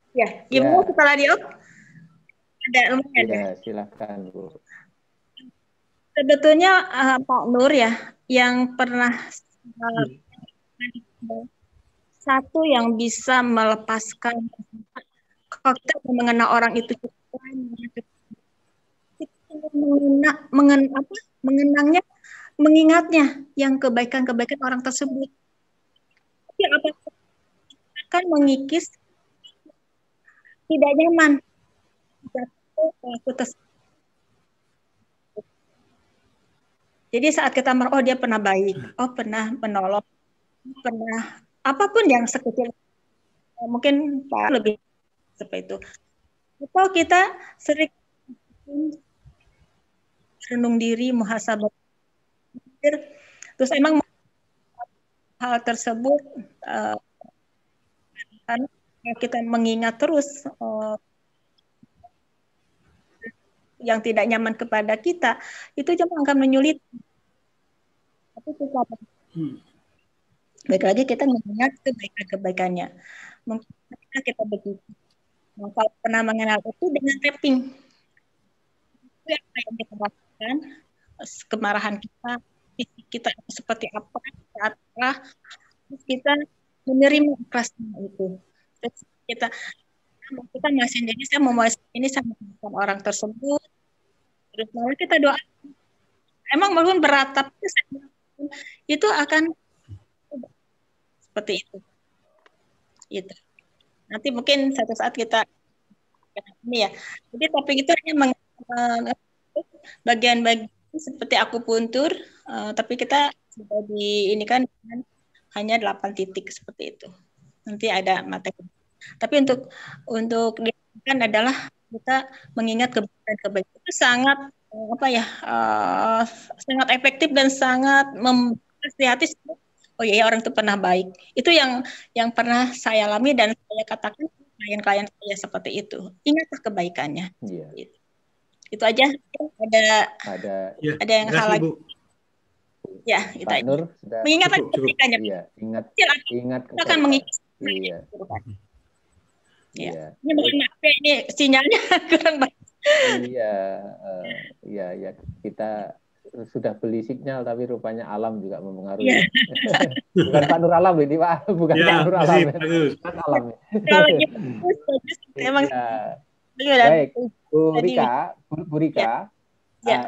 Ya, gimana setelah di off? Ada lumayan ya? Silakan, Bu. Sebetulnya Pak Nur ya, yang pernah satu yang bisa melepaskan Kalau kita mengenal orang itu mengenangnya, mengingatnya yang kebaikan-kebaikan orang tersebut. Tapi apa akan mengikis tidak nyaman pelaku tersebut. Jadi saat kita oh dia pernah baik, oh pernah menolong, pernah apapun yang sekecil mungkin lebih seperti itu. Atau kita sering renung diri, muhasabah, terus emang hal tersebut karena kita mengingat terus yang tidak nyaman kepada kita, itu cuma akan menyulit. Tapi kita baik lagi kita mengingat kebaikan-kebaikannya. Mungkin kita begitu. Nah, kalau pernah mengenal itu dengan tapping, itu yang kita lakukan, kemarahan kita seperti apa saat terus kita menerima ikhlasnya itu. Terus kita masih jadi saya mau ini sama orang tersebut, terus lalu kita doa. Emang walaupun berat tapi itu akan seperti itu. Itu. Nanti mungkin satu saat kita ini ya. Jadi topik itu hanya bagian-bagian seperti akupuntur, tapi kita sudah ini kan hanya 8 titik seperti itu. Nanti ada materi. Tapi untuk kan adalah kita mengingat kebaikan itu sangat sangat efektif dan sangat membersih hati. Oh iya orang itu pernah baik. Itu yang pernah saya alami dan saya katakan klien-klien saya seperti itu. Ingatlah kebaikannya. Iya. Itu aja. Ada yang hal lagi. Ya, itu Pak Nur sudah mengingat kebaikannya. Iya, ingat kita akan mengingat. Iya. Ya. Ini bukan ini sinyalnya kurang baik. Iya, kita sudah beli sinyal tapi rupanya alam juga mempengaruhi. Yeah. Bukan Pak Nur Alam ini, Pak. Bukan Pak Nur Alam. Bukan Alam. Kalau emang baik, Bu Rika.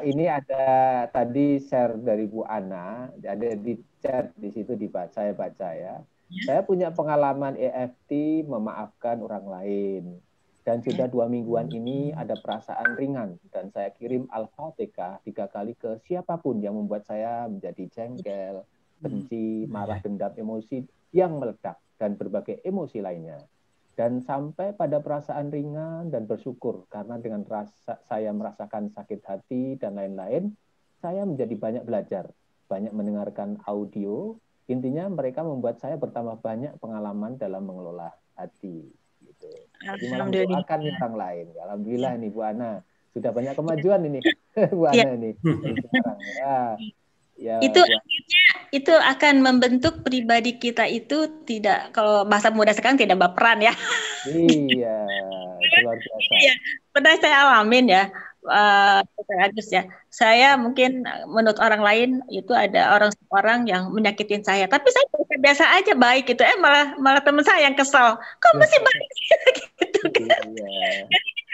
Ini ada tadi share dari Bu Ana, ada di chat di situ saya baca ya. Saya punya pengalaman EFT memaafkan orang lain. Dan sudah 2 mingguan ini ada perasaan ringan. Dan saya kirim Al-Fatihah 3 kali ke siapapun yang membuat saya menjadi jengkel, benci, marah, dendam, emosi yang meledak. Dan berbagai emosi lainnya. Dan sampai pada perasaan ringan dan bersyukur. Karena dengan saya merasakan sakit hati dan lain-lain, saya menjadi banyak belajar. Banyak mendengarkan audio. Intinya mereka membuat saya bertambah banyak pengalaman dalam mengelola hati. Gitu. Jadi malah mendoakan orang lain. Alhamdulillah nih Bu Ana. Sudah banyak kemajuan ini Bu Ana ini. Sekarang. Itu akan membentuk pribadi kita itu tidak, kalau bahasa muda sekarang tidak baperan ya. Iya, luar biasa. Iya, pernah saya alamin ya. Agus ya, saya mungkin menurut orang lain itu ada orang yang menyakitin saya, tapi saya biasa aja baik gitu, malah teman saya yang kesal, kok masih baik gitu kan?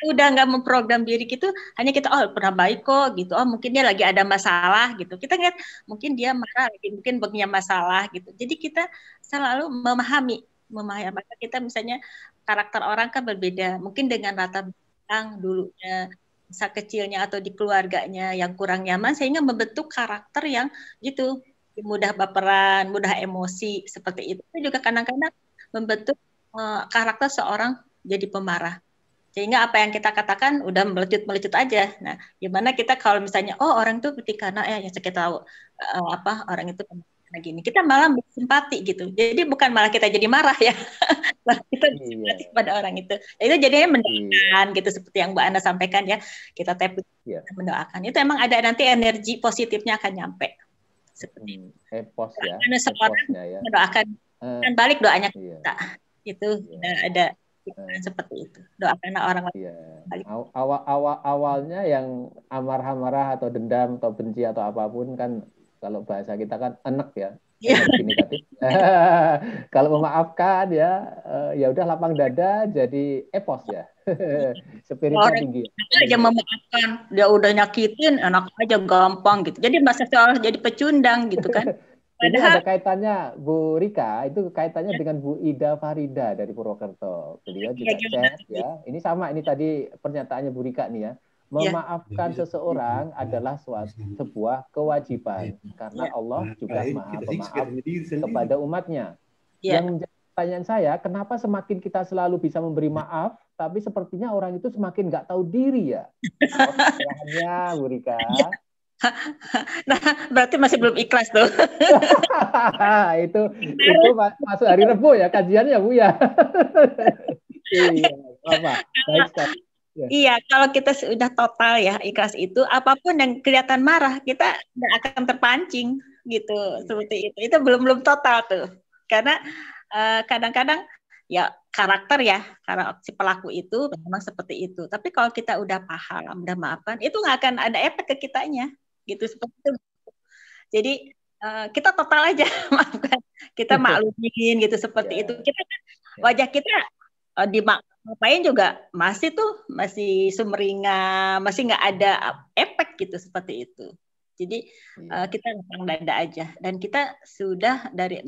Udah nggak memprogram diri gitu, hanya kita pernah baik kok gitu, mungkin dia lagi ada masalah gitu, kita ingat mungkin dia marah, mungkin punya masalah gitu, jadi kita selalu memahami maka kita misalnya karakter orang kan berbeda, mungkin dengan latar belakang dulunya masa kecilnya atau di keluarganya yang kurang nyaman sehingga membentuk karakter yang gitu, mudah baperan, mudah emosi seperti itu. Itu juga kadang-kadang membentuk karakter seorang jadi pemarah. Sehingga apa yang kita katakan udah melecut aja. Nah, gimana kita kalau misalnya orang itu ketika yang kita tahu orang itu gini, kita malah bersimpati gitu. Jadi bukan malah kita jadi marah ya. Kita bersimpati pada orang itu. Itu jadinya mendoakan gitu seperti yang Mbak Ana sampaikan ya. Kita mendoakan. Itu emang ada nanti energi positifnya akan nyampe. Seperti ya. Seorang mendoakan dan balik doanya kita. Itu ada seperti itu. Doakan orang lain. Awalnya yang amarah-marah atau dendam atau benci atau apapun kan, kalau bahasa kita kan enek ya, energi negatif. Kalau memaafkan ya udah lapang dada jadi epos ya. Spiritnya Orang tinggi. aja memaafkan, dia udah nyakitin, enak aja gampang gitu. Jadi masa seolah jadi pecundang gitu kan. Ini Padahal ada kaitannya Bu Rika, itu kaitannya dengan Bu Ida Farida dari Purwokerto. Beliau juga chat ya. Ini sama, ini tadi pernyataannya Bu Rika nih ya. Memaafkan seseorang adalah sebuah kewajiban karena Allah juga Maha Pemaaf kepada umatnya. Yang menjadi pertanyaan saya, kenapa semakin kita selalu bisa memberi maaf, tapi sepertinya orang itu semakin nggak tahu diri ya? Bu Rika. nah, berarti masih belum ikhlas tuh. itu masuk hari Rebo ya kajiannya Bu ya. Iya, apa? Baik sekali. Iya, kalau kita sudah total ya ikhlas itu, apapun yang kelihatan marah kita tidak akan terpancing gitu, seperti itu. Itu belum total tuh, karena kadang-kadang ya karakter si pelaku itu memang seperti itu. Tapi kalau kita udah paham, udah maafkan, itu nggak akan ada efek ke kitanya, gitu seperti itu. Jadi kita total aja maafkan, kita maklumin gitu seperti itu. Kita kan wajah kita ngapain juga masih sumringah, masih nggak ada efek gitu seperti itu. Jadi kita lapang dada aja, dan kita sudah dari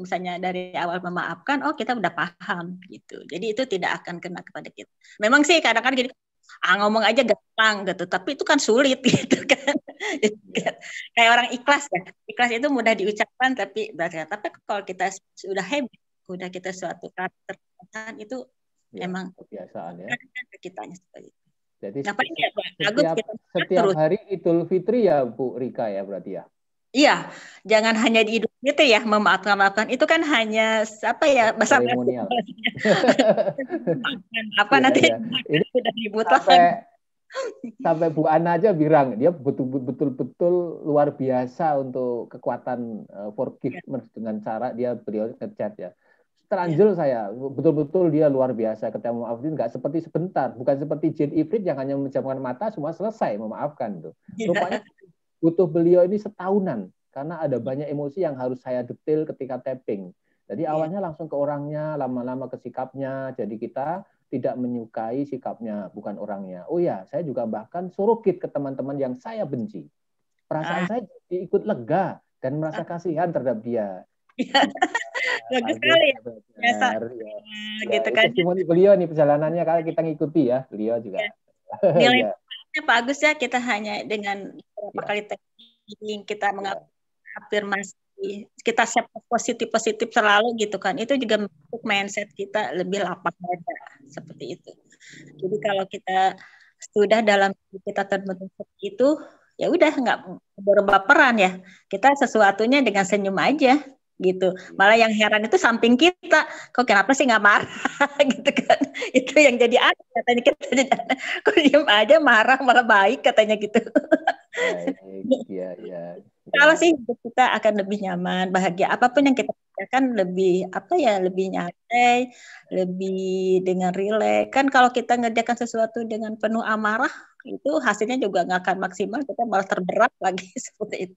awal memaafkan, kita udah paham gitu. Jadi itu tidak akan kena kepada kita. Memang sih kadang-kadang gini, ngomong aja gampang gitu, tapi itu kan sulit gitu kan. Kayak orang ikhlas ya, ikhlas itu mudah diucapkan tapi kalau kita sudah udah kita suatu karakter itu emang kebiasaan ya. Kitanya seperti itu. Jadi setiap hari Idul Fitri ya Bu Rika ya berarti ya. Iya, jangan hanya di Idul Fitri ya memaafkan. Itu kan hanya bahasa seremonial. Nanti ini sudah ribut sampai Bu Ana aja bilang dia betul-betul luar biasa untuk kekuatan forgiveness dengan cara beliau ngechat ya. Teranjul saya, betul-betul dia luar biasa ketemu maafin, nggak seperti sebentar, bukan seperti Jin Ifrit yang hanya menjamkan mata semua selesai memaafkan tuh. Rupanya butuh beliau ini setahunan karena ada banyak emosi yang harus saya detail ketika tapping. Jadi awalnya langsung ke orangnya, lama-lama ke sikapnya, jadi kita tidak menyukai sikapnya, bukan orangnya. Oh ya, saya juga bahkan surukit ke teman-teman yang saya benci. Perasaan saya jadi ikut lega dan merasa kasihan terhadap dia. Bagus sekali ya. Gitu kan. Testimoni beliau nih perjalanannya kalau kita ngikuti ya, beliau juga. Nilai Pak Agus ya, kita hanya dengan beberapa kali tapping, kita mengafirmasi, kita positif selalu gitu kan. Itu juga membentuk mindset kita lebih lapang dada seperti itu. Jadi kalau kita sudah dalam kita terbentuk seperti itu, ya udah nggak berbaperan ya. Kita sesuatunya dengan senyum aja. Gitu, malah yang heran itu samping kita, kok kenapa sih nggak marah gitu kan, itu yang jadi aneh katanya, kita kok diem aja marah malah baik katanya gitu. Kalau sih kita akan lebih nyaman, bahagia, apapun yang kita kerjakan lebih lebih nyantai, lebih dengan rileks. Kan kalau kita ngerjakan sesuatu dengan penuh amarah, itu hasilnya juga nggak akan maksimal, kita malah terberat lagi seperti itu.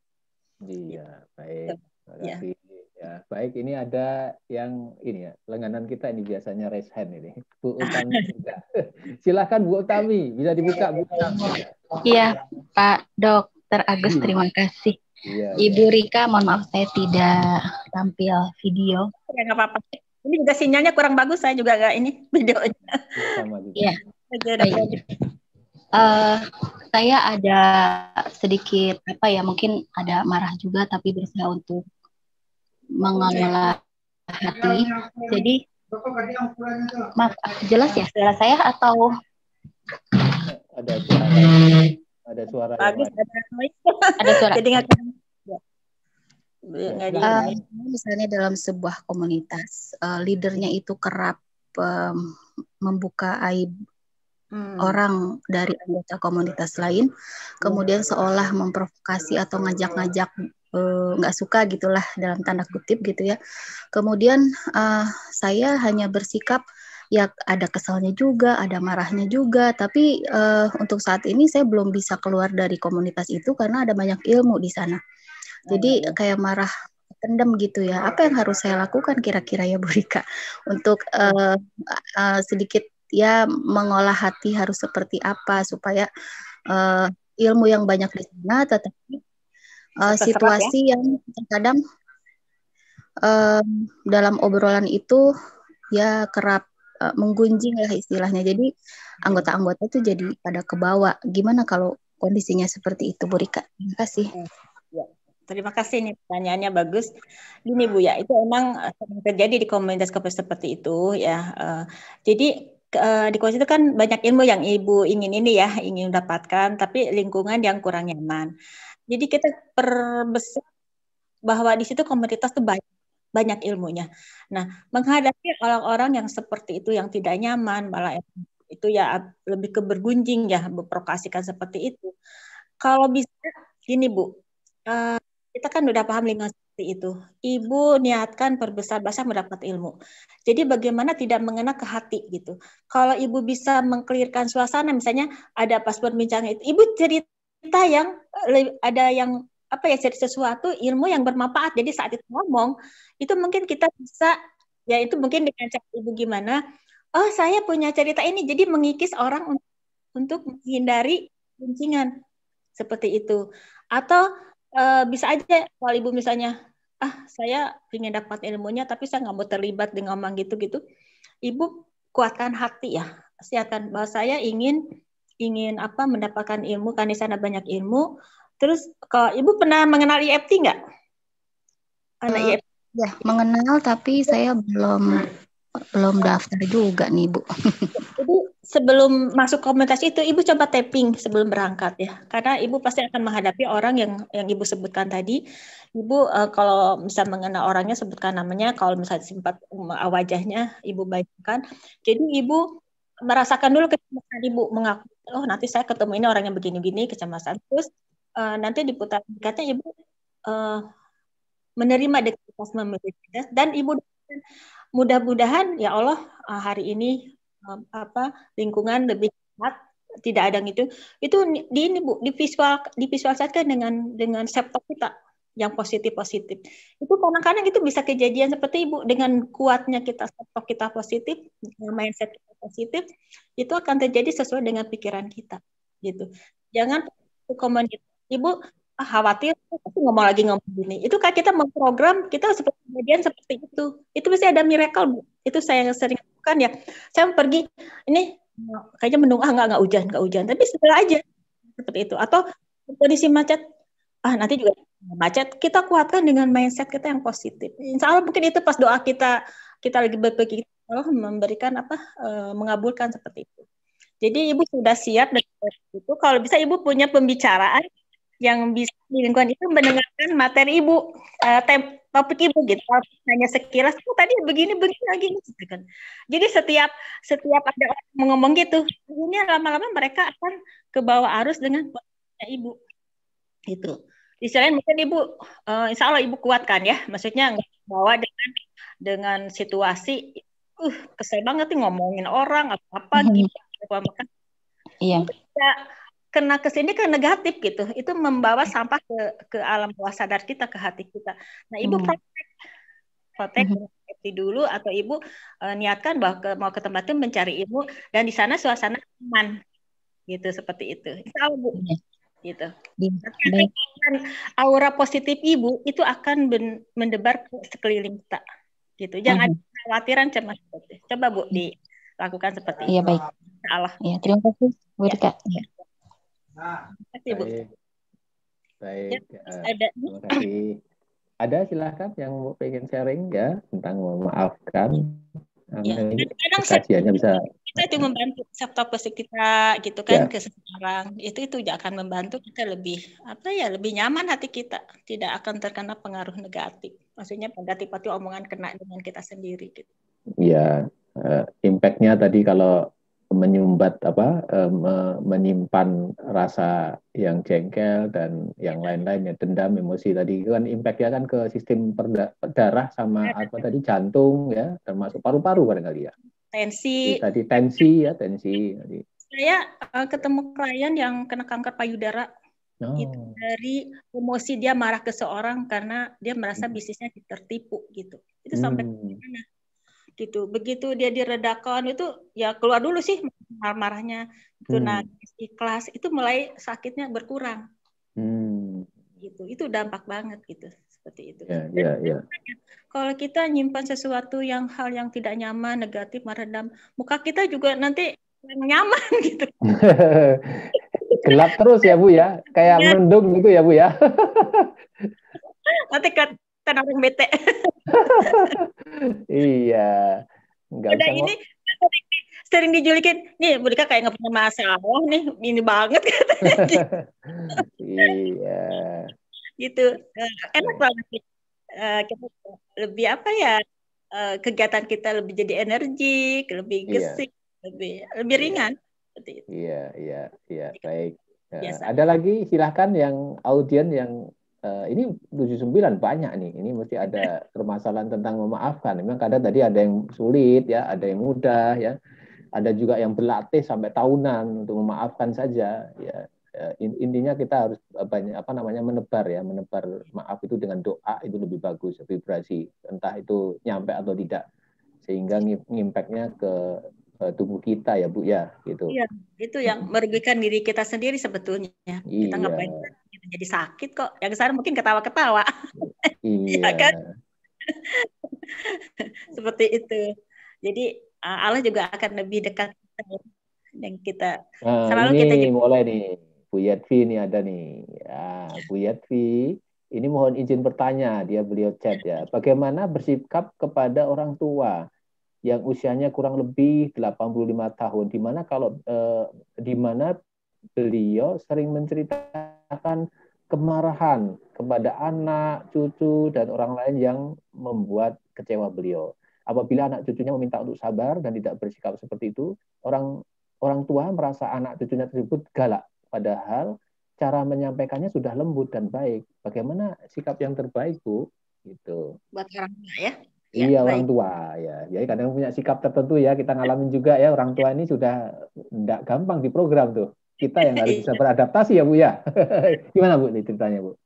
Iya, baik. Terima kasih. Ya, baik, ini ada yang ini ya, langganan kita ini biasanya raise hand ini. Bu Utami juga. Silakan Bu Utami, bisa dibuka Bu Utami. Iya, Pak Dr. Agus, terima kasih. Iya, Ibu Rika, mohon maaf saya tidak tampil video. Ya nggak apa-apa. Ini juga sinyalnya kurang bagus, saya juga nggak ini videonya. Sama juga. Iya. Saya ada sedikit mungkin ada marah juga, tapi berusaha untuk mengelola hati. Jadi maaf, jelas ya suara saya atau ada suara ada suara. Jadi misalnya dalam sebuah komunitas, leadernya itu kerap membuka aib orang dari anggota komunitas lain, kemudian seolah memprovokasi atau ngajak-ngajak nggak suka gitulah dalam tanda kutip gitu ya. Kemudian saya hanya bersikap ya ada kesalnya juga, ada marahnya juga, tapi untuk saat ini saya belum bisa keluar dari komunitas itu karena ada banyak ilmu di sana. Jadi kayak marah pendem gitu ya. Apa yang harus saya lakukan kira-kira ya Bu Rika untuk sedikit ya mengolah hati harus seperti apa supaya ilmu yang banyak di sana, tetapi situasi yang terkadang dalam obrolan itu ya kerap menggunjing lah istilahnya. Jadi anggota-anggota itu jadi pada kebawa. Gimana kalau kondisinya seperti itu, Bu Rika? Terima kasih. Ya, terima kasih nih, pertanyaannya bagus. Gini Bu ya, itu emang terjadi di komunitas seperti itu ya. Jadi di komunitas itu kan banyak ilmu yang Ibu ingin ingin dapatkan, tapi lingkungan yang kurang nyaman. Jadi kita perbesar bahwa di situ komunitas itu banyak ilmunya. Nah, menghadapi orang-orang yang seperti itu, yang tidak nyaman, malah itu ya lebih ke bergunjing ya, memprovokasikan seperti itu. Kalau bisa, gini Bu, kita kan udah paham lingkungan seperti itu. Ibu niatkan perbesar-besar mendapat ilmu. Jadi bagaimana tidak mengena ke hati gitu. Kalau Ibu bisa mengklirkan suasana, misalnya ada pas perbincangan itu, Ibu cerita yang ada yang cerita sesuatu ilmu yang bermanfaat. Jadi saat itu ngomong, itu mungkin kita bisa, ya itu mungkin dengan cara Ibu gimana, oh saya punya cerita ini, jadi mengikis orang untuk menghindari guncingan seperti itu. Atau bisa aja kalau Ibu misalnya, saya ingin dapat ilmunya tapi saya nggak mau terlibat dengan ngomong gitu-gitu, Ibu kuatkan hati ya, siapkan bahwa saya ingin mendapatkan ilmu, kan di sana banyak ilmu. Terus kalau Ibu pernah mengenal IFT nggak? IFT? Ya, mengenal tapi saya belum daftar juga nih Bu. Jadi sebelum masuk komunitas itu Ibu coba tapping sebelum berangkat ya, karena Ibu pasti akan menghadapi orang yang Ibu sebutkan tadi. Ibu kalau bisa mengenal orangnya sebutkan namanya, kalau misalnya sempat wajahnya Ibu bayangkan. Jadi Ibu merasakan dulu kecemasan Ibu, mengaku oh nanti saya ketemu ini orang yang begini-begini, kecemasan. Terus nanti diputar dikatnya Ibu menerima deklarasi memiliki, dan Ibu mudah-mudahan ya Allah hari ini lingkungan lebih cepat, tidak ada itu di ini Bu, divisualisasikan dengan laptop kita yang positif. Itu kadang-kadang itu bisa kejadian seperti Ibu, dengan kuatnya kita laptop kita positif, mindset kita positif, itu akan terjadi sesuai dengan pikiran kita gitu. Jangan komunitas Ibu khawatir aku ngomong gini. Itu kan kita memprogram kita seperti kejadian seperti itu. Itu pasti ada miracle Bu. Itu saya yang sering lakukan ya. Saya pergi ini kayaknya mendung nggak hujan, tapi setelah aja seperti itu. Atau kondisi macet, nanti juga macet. Kita kuatkan dengan mindset kita yang positif. Insya Allah mungkin itu pas doa kita lagi berpikir Allah memberikan mengabulkan seperti itu. Jadi Ibu sudah siap dan itu kalau bisa Ibu punya pembicaraan yang bisa di lingkungan itu mendengarkan materi Ibu, topik Ibu gitu. Hanya sekilas, tadi begini lagi gitu kan. Jadi setiap ada orang ngomong gitu, ini lama-lama mereka akan ke bawah arus dengan posisinya Ibu. Itu. Istilahnya mungkin Ibu, insya Allah Ibu kuatkan ya. Maksudnya nggak bawa dengan situasi, kesel banget nih ngomongin orang apa gitu. Iya. Kena kesini kan negatif gitu, itu membawa sampah ke alam bawah sadar kita, ke hati kita. Nah Ibu protek dulu, atau Ibu niatkan bahwa mau ke tempat itu mencari ilmu, dan di sana suasana aman gitu, seperti itu. Insya Allah Bu, gitu. Aura positif Ibu itu akan mendebar ke sekeliling kita, gitu. Jangan ada kekhawatiran, cemas. Coba Bu dilakukan seperti itu. Iya baik. Allah. Ya, terima kasih Bu Rika. Ya. Baik. Terima kasih. Ada silakan yang mau pengen sharing ya tentang memaafkan. Kajiannya bisa kita itu membantu sektor positif kita gitu kan, ke seseorang itu akan membantu kita lebih lebih nyaman, hati kita tidak akan terkena pengaruh negatif, maksudnya negatif itu omongan kena dengan kita sendiri gitu. Iya, impact-nya tadi kalau menyumbat menyimpan rasa yang jengkel dan yang lain-lainnya, dendam, emosi tadi kan impact-nya kan ke sistem darah sama tadi jantung ya, termasuk paru-paru barangkali ya. Tensi tadi. Saya ketemu klien yang kena kanker payudara. Gitu. Dari emosi dia marah ke seorang karena dia merasa bisnisnya tertipu gitu. Itu sampai mana gitu. Begitu dia diredakan itu ya keluar dulu sih marah-marahnya, itu nangis, ikhlas, itu mulai sakitnya berkurang. Gitu. Itu dampak banget gitu. Seperti itu. Kalau kita nyimpan sesuatu hal yang tidak nyaman, negatif, meredam, muka kita juga nanti nyaman gitu. Gelap terus ya Bu ya, kayak mendung gitu ya Bu ya. Nanti kata orang bete. Iya. Nggak udah ini sering dijulikin, nih Bu Dika kayak nggak punya masalah nih, ini banget katanya. Iya. Gitu. Enak banget. Kita lebih apa ya? Kegiatan kita lebih jadi energik, lebih gesik, lebih ringan. Iya, baik. Ada lagi silahkan yang audien yang ini 79 banyak nih. Ini mesti ada permasalahan tentang memaafkan. Memang kadang tadi ada yang sulit ya, ada yang mudah ya. Ada juga yang berlatih sampai tahunan untuk memaafkan saja ya. Intinya kita harus menebar maaf itu dengan doa, itu lebih bagus, vibrasi, entah itu nyampe atau tidak, sehingga ngimpaknya ke tubuh kita ya Bu ya gitu. Iya, itu yang merugikan diri kita sendiri sebetulnya. Kita ngapain kita jadi sakit kok. Yang sana mungkin ketawa-ketawa. Iya. Ya kan? Seperti itu. Jadi Allah juga akan lebih dekat dengan kita. Selalu ini kita mulai nih. Bu Yatvi ini ada nih. Ya, Bu Yatvi, ini mohon izin bertanya, beliau chat ya. Bagaimana bersikap kepada orang tua yang usianya kurang lebih 85 tahun, di mana beliau sering menceritakan kemarahan kepada anak, cucu, dan orang lain yang membuat kecewa beliau. Apabila anak cucunya meminta untuk sabar dan tidak bersikap seperti itu, orang tua merasa anak cucunya tersebut galak, padahal cara menyampaikannya sudah lembut dan baik. Bagaimana sikap yang terbaik, Bu? Gitu. Buat orang tua ya? Iya, orang tua ya. Jadi kadang punya sikap tertentu ya, kita ngalamin juga ya, orang tua ini sudah tidak gampang diprogram tuh. Kita yang harus bisa beradaptasi ya Bu ya. Gimana Bu ceritanya Bu?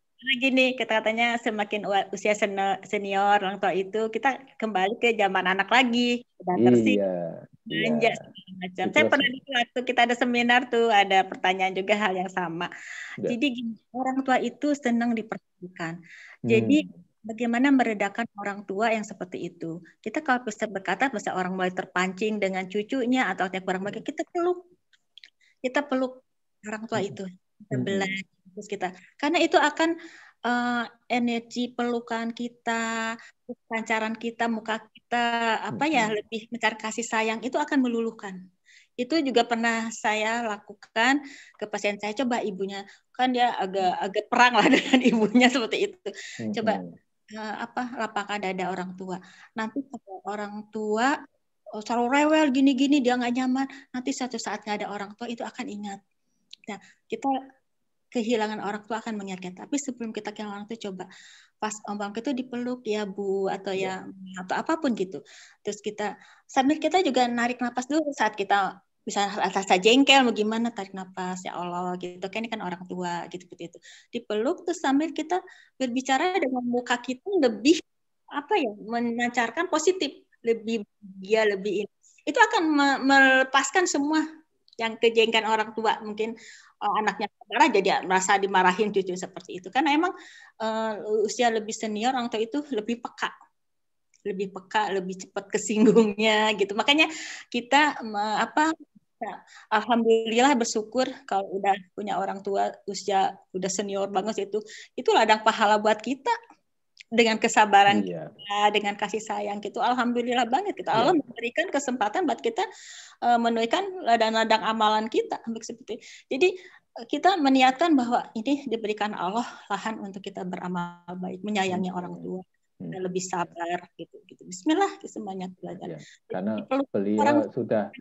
Gini, katanya semakin usia senior orang tua itu, kita kembali ke zaman anak lagi. Iya. Macam. Saya pernah waktu kita ada seminar tuh, ada pertanyaan juga hal yang sama. Jadi gini, orang tua itu senang diperhatikan. Jadi bagaimana meredakan orang tua yang seperti itu? Kita kalau bisa berkata, bisa orang mulai terpancing dengan cucunya atau yang kurang baik, kita peluk orang tua itu, kita belajar terus kita, karena itu akan energi pelukan kita, pancaran kita, muka kita, lebih mencari kasih sayang itu akan meluluhkan. Itu juga pernah saya lakukan ke pasien saya. Coba ibunya, kan dia agak perang lah dengan ibunya seperti itu. Coba lapangkan dada orang tua. Nanti kalau orang tua selalu rewel gini-gini, dia nggak nyaman. Nanti suatu saat nggak ada orang tua, itu akan ingat. Nah, kita kehilangan orang tua akan mengingatkan. Tapi sebelum kita kehilangan orang tua, coba pas orang itu dipeluk ya Bu, atau atau apapun gitu. Terus kita sambil kita juga narik napas dulu saat kita bisa rasa jengkel, bagaimana tarik napas, ya Allah gitu. Kan ini kan orang tua gitu seperti itu. Dipeluk terus sambil kita berbicara dengan muka kita lebih memancarkan positif, lebih bahagia, lebih ini. Itu akan melepaskan semua yang kejengkelan orang tua. Mungkin anaknya marah jadi merasa dimarahin cucu seperti itu. Karena emang usia lebih senior orang tua itu lebih peka, lebih cepat kesinggungnya gitu. Makanya kita alhamdulillah bersyukur kalau udah punya orang tua usia udah senior banget, itu ladang pahala buat kita. Dengan kesabaran kita, dengan kasih sayang gitu, alhamdulillah banget gitu. Allah memberikan kesempatan buat kita menunaikan ladang-ladang amalan kita seperti. Jadi kita meniatkan bahwa ini diberikan Allah lahan untuk kita beramal baik, menyayangi orang tua, dan lebih sabar gitu. Bismillah semuanya belajar. Karena beliau sudah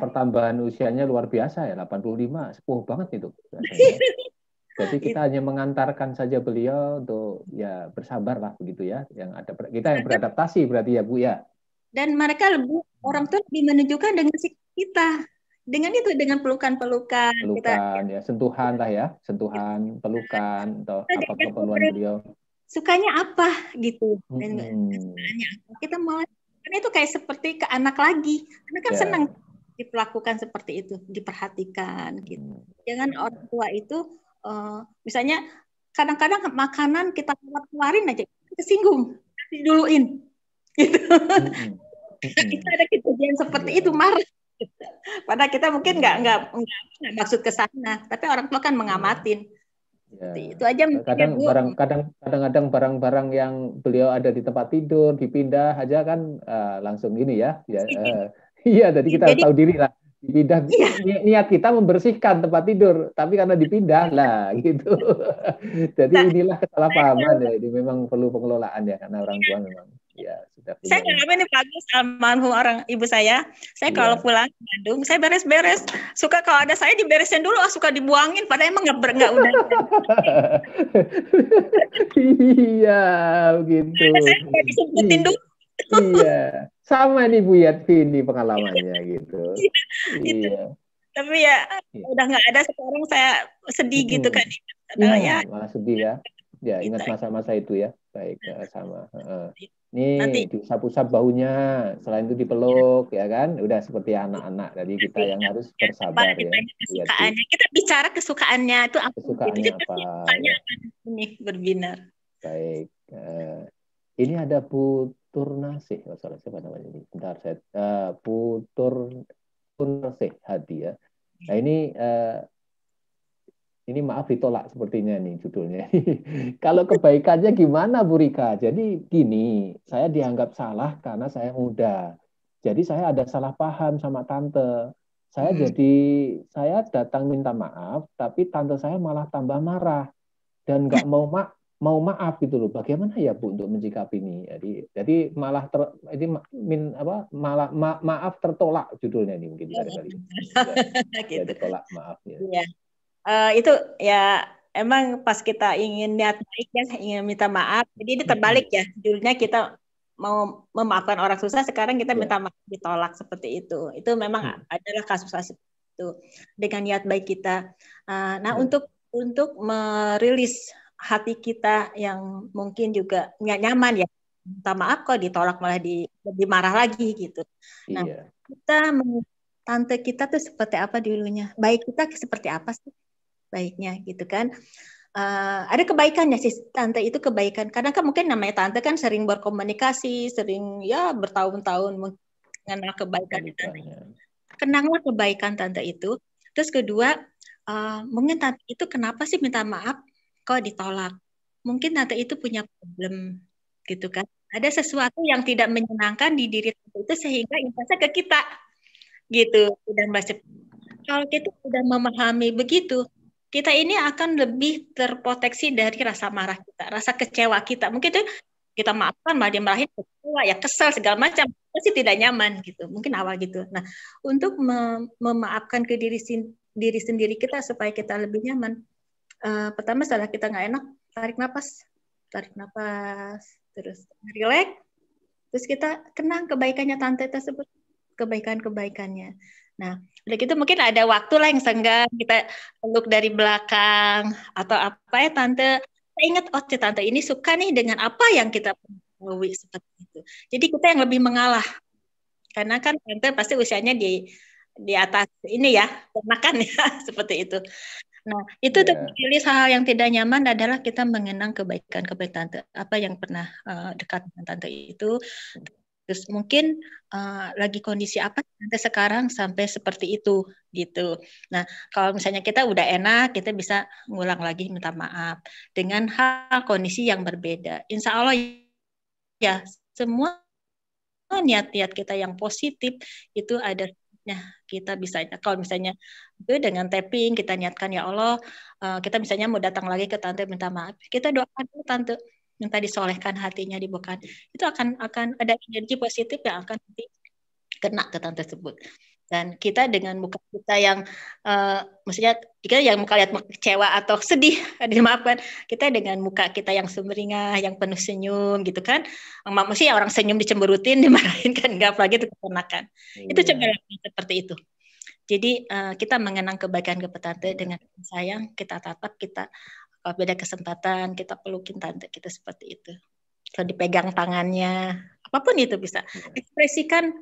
pertambahan usianya luar biasa ya, 85, sepuh banget itu. Jadi kita hanya mengantarkan saja beliau untuk bersabar lah begitu ya. Kita yang beradaptasi berarti ya Bu ya. Dan mereka orang tua lebih menunjukkan dengan sikap kita. dengan pelukan-pelukan kita Pelukan ya, sentuhan lah ya, sentuhan, pelukan atau apa keperluan beliau. sukanya apa gitu dan sukanya apa kita malah karena itu kayak seperti ke anak lagi, karena kan senang diperlakukan seperti itu, diperhatikan gitu. Jangan orang tua itu misalnya kadang-kadang makanan kita keluarin aja tersinggung, diduluin gitu. Kita ada kejadian seperti itu, marah. Padahal kita mungkin nggak maksud ke sana, tapi orang tua kan mengamatin. Itu aja. Kadang-kadang barang-barang yang beliau ada di tempat tidur dipindah aja kan langsung ini ya. Iya, jadi kita harus tahu diri lah. Dipindah, niat kita membersihkan tempat tidur, tapi karena dipindah lah gitu. Jadi inilah kesalahpahaman ya. Ini memang perlu pengelolaan ya, karena orang tua memang ya sudah. Saya ngalamin ini bagus almarhum orang ibu saya. Saya kalau pulang ke Bandung, saya beres-beres. Suka kalau ada saya diberesin dulu, suka dibuangin. Padahal emang nggak udah. Iya, begitu. Saya nggak disempetin dulu. Iya, sama nih Bu Yadvini pengalamannya gitu. Iya. Tapi ya udah nggak ada, sekarang saya sedih gitu kan. Malah sedih ya. Ya ingat masa-masa itu ya. Baik, sama. Nih diusap-usap baunya, selain itu dipeluk ya kan. Udah seperti anak-anak. Jadi kita yang harus bersabar ya. Kita bicara kesukaannya itu apa? Kesukaannya apa? Ini berbinar. Baik. Ini ada Bu Turnasih, salah siapa namanya ini? Bentar, saya Bu Turnasih Hadi ya. Nah ini maaf ditolak sepertinya nih judulnya. Kalau kebaikannya gimana Bu Rika? Jadi gini, saya dianggap salah karena saya muda. Jadi saya ada salah paham sama tante. Saya datang minta maaf, tapi tante saya malah tambah marah dan nggak mau maaf gitu loh. Bagaimana ya Bu untuk menyikapi ini? Jadi malah maaf tertolak judulnya ini mungkin kali-kali. Ya, ditolak maaf ya. Iya. Itu ya emang pas kita ingin niat baik ya, ingin minta maaf. Jadi ini terbalik ya. Judulnya kita mau memaafkan orang susah, sekarang kita minta maaf ditolak seperti itu. Itu memang adalah kasus-kasus itu dengan niat baik kita. Nah, untuk merilis hati kita yang mungkin juga nggak nyaman ya, minta maaf kok ditolak malah lebih marah lagi gitu. Nah, tante kita tuh seperti apa dulunya, baik kita seperti apa sih baiknya gitu kan. Ada kebaikannya sih tante itu, kebaikan. Karena kan mungkin namanya tante kan sering berkomunikasi, sering ya bertahun-tahun mengenal kebaikan tante. Kenanglah kebaikan tante itu. Terus kedua, mungkin tante itu kenapa sih minta maaf kok ditolak? Mungkin tante itu punya problem gitu kan. Ada sesuatu yang tidak menyenangkan di diri tante itu sehingga impasnya ke kita gitu. Dan kalau kita sudah memahami begitu, kita ini akan lebih terproteksi dari rasa marah kita, rasa kecewa kita. Mungkin itu kita maafkan malah dia marahin, kecewa ya, kesal segala macam, pasti tidak nyaman gitu. Mungkin awal gitu. Nah, untuk memaafkan ke diri sendiri kita supaya kita lebih nyaman. Pertama setelah kita nggak enak, tarik nafas, terus relax, terus kita kenang kebaikannya tante tersebut, kebaikannya. Nah, udah gitu mungkin ada waktu lah yang senggang, kita peluk dari belakang atau apa ya tante. Saya ingat tante ini suka nih dengan apa yang kita lalui seperti itu. Jadi kita yang lebih mengalah, karena kan tante pasti usianya di atas ini ya, makan ya seperti itu. Nah, itu terpilih hal yang tidak nyaman adalah kita mengenang kebaikan tante, apa yang pernah dekat dengan tante itu. Terus mungkin lagi kondisi apa tante sekarang sampai seperti itu gitu. Nah, kalau misalnya kita udah enak, kita bisa ngulang lagi minta maaf dengan hal kondisi yang berbeda. Insya Allah ya, semua niat-niat kita yang positif itu ada. Nah, kita bisa, kalau misalnya itu dengan tapping, kita niatkan ya Allah, kita misalnya mau datang lagi ke tante minta maaf, kita doakan tante minta disolehkan hatinya, dibukakan, itu akan ada energi positif yang akan nanti kena ke tante tersebut. Dan kita dengan muka kita yang maksudnya kita yang muka lihat kecewa atau sedih, dimaafkan, kita dengan muka kita yang sumringah, yang penuh senyum gitu kan. Maksudnya orang senyum dicemberutin, dimarahin kan enggak, apalagi itu keponakan. Itu coba seperti itu. Jadi kita mengenang kebaikan tante dengan sayang, kita tatap, kita kalau beda kesempatan kita pelukin tante kita seperti itu. Kalau dipegang tangannya, apapun itu bisa. Ekspresikan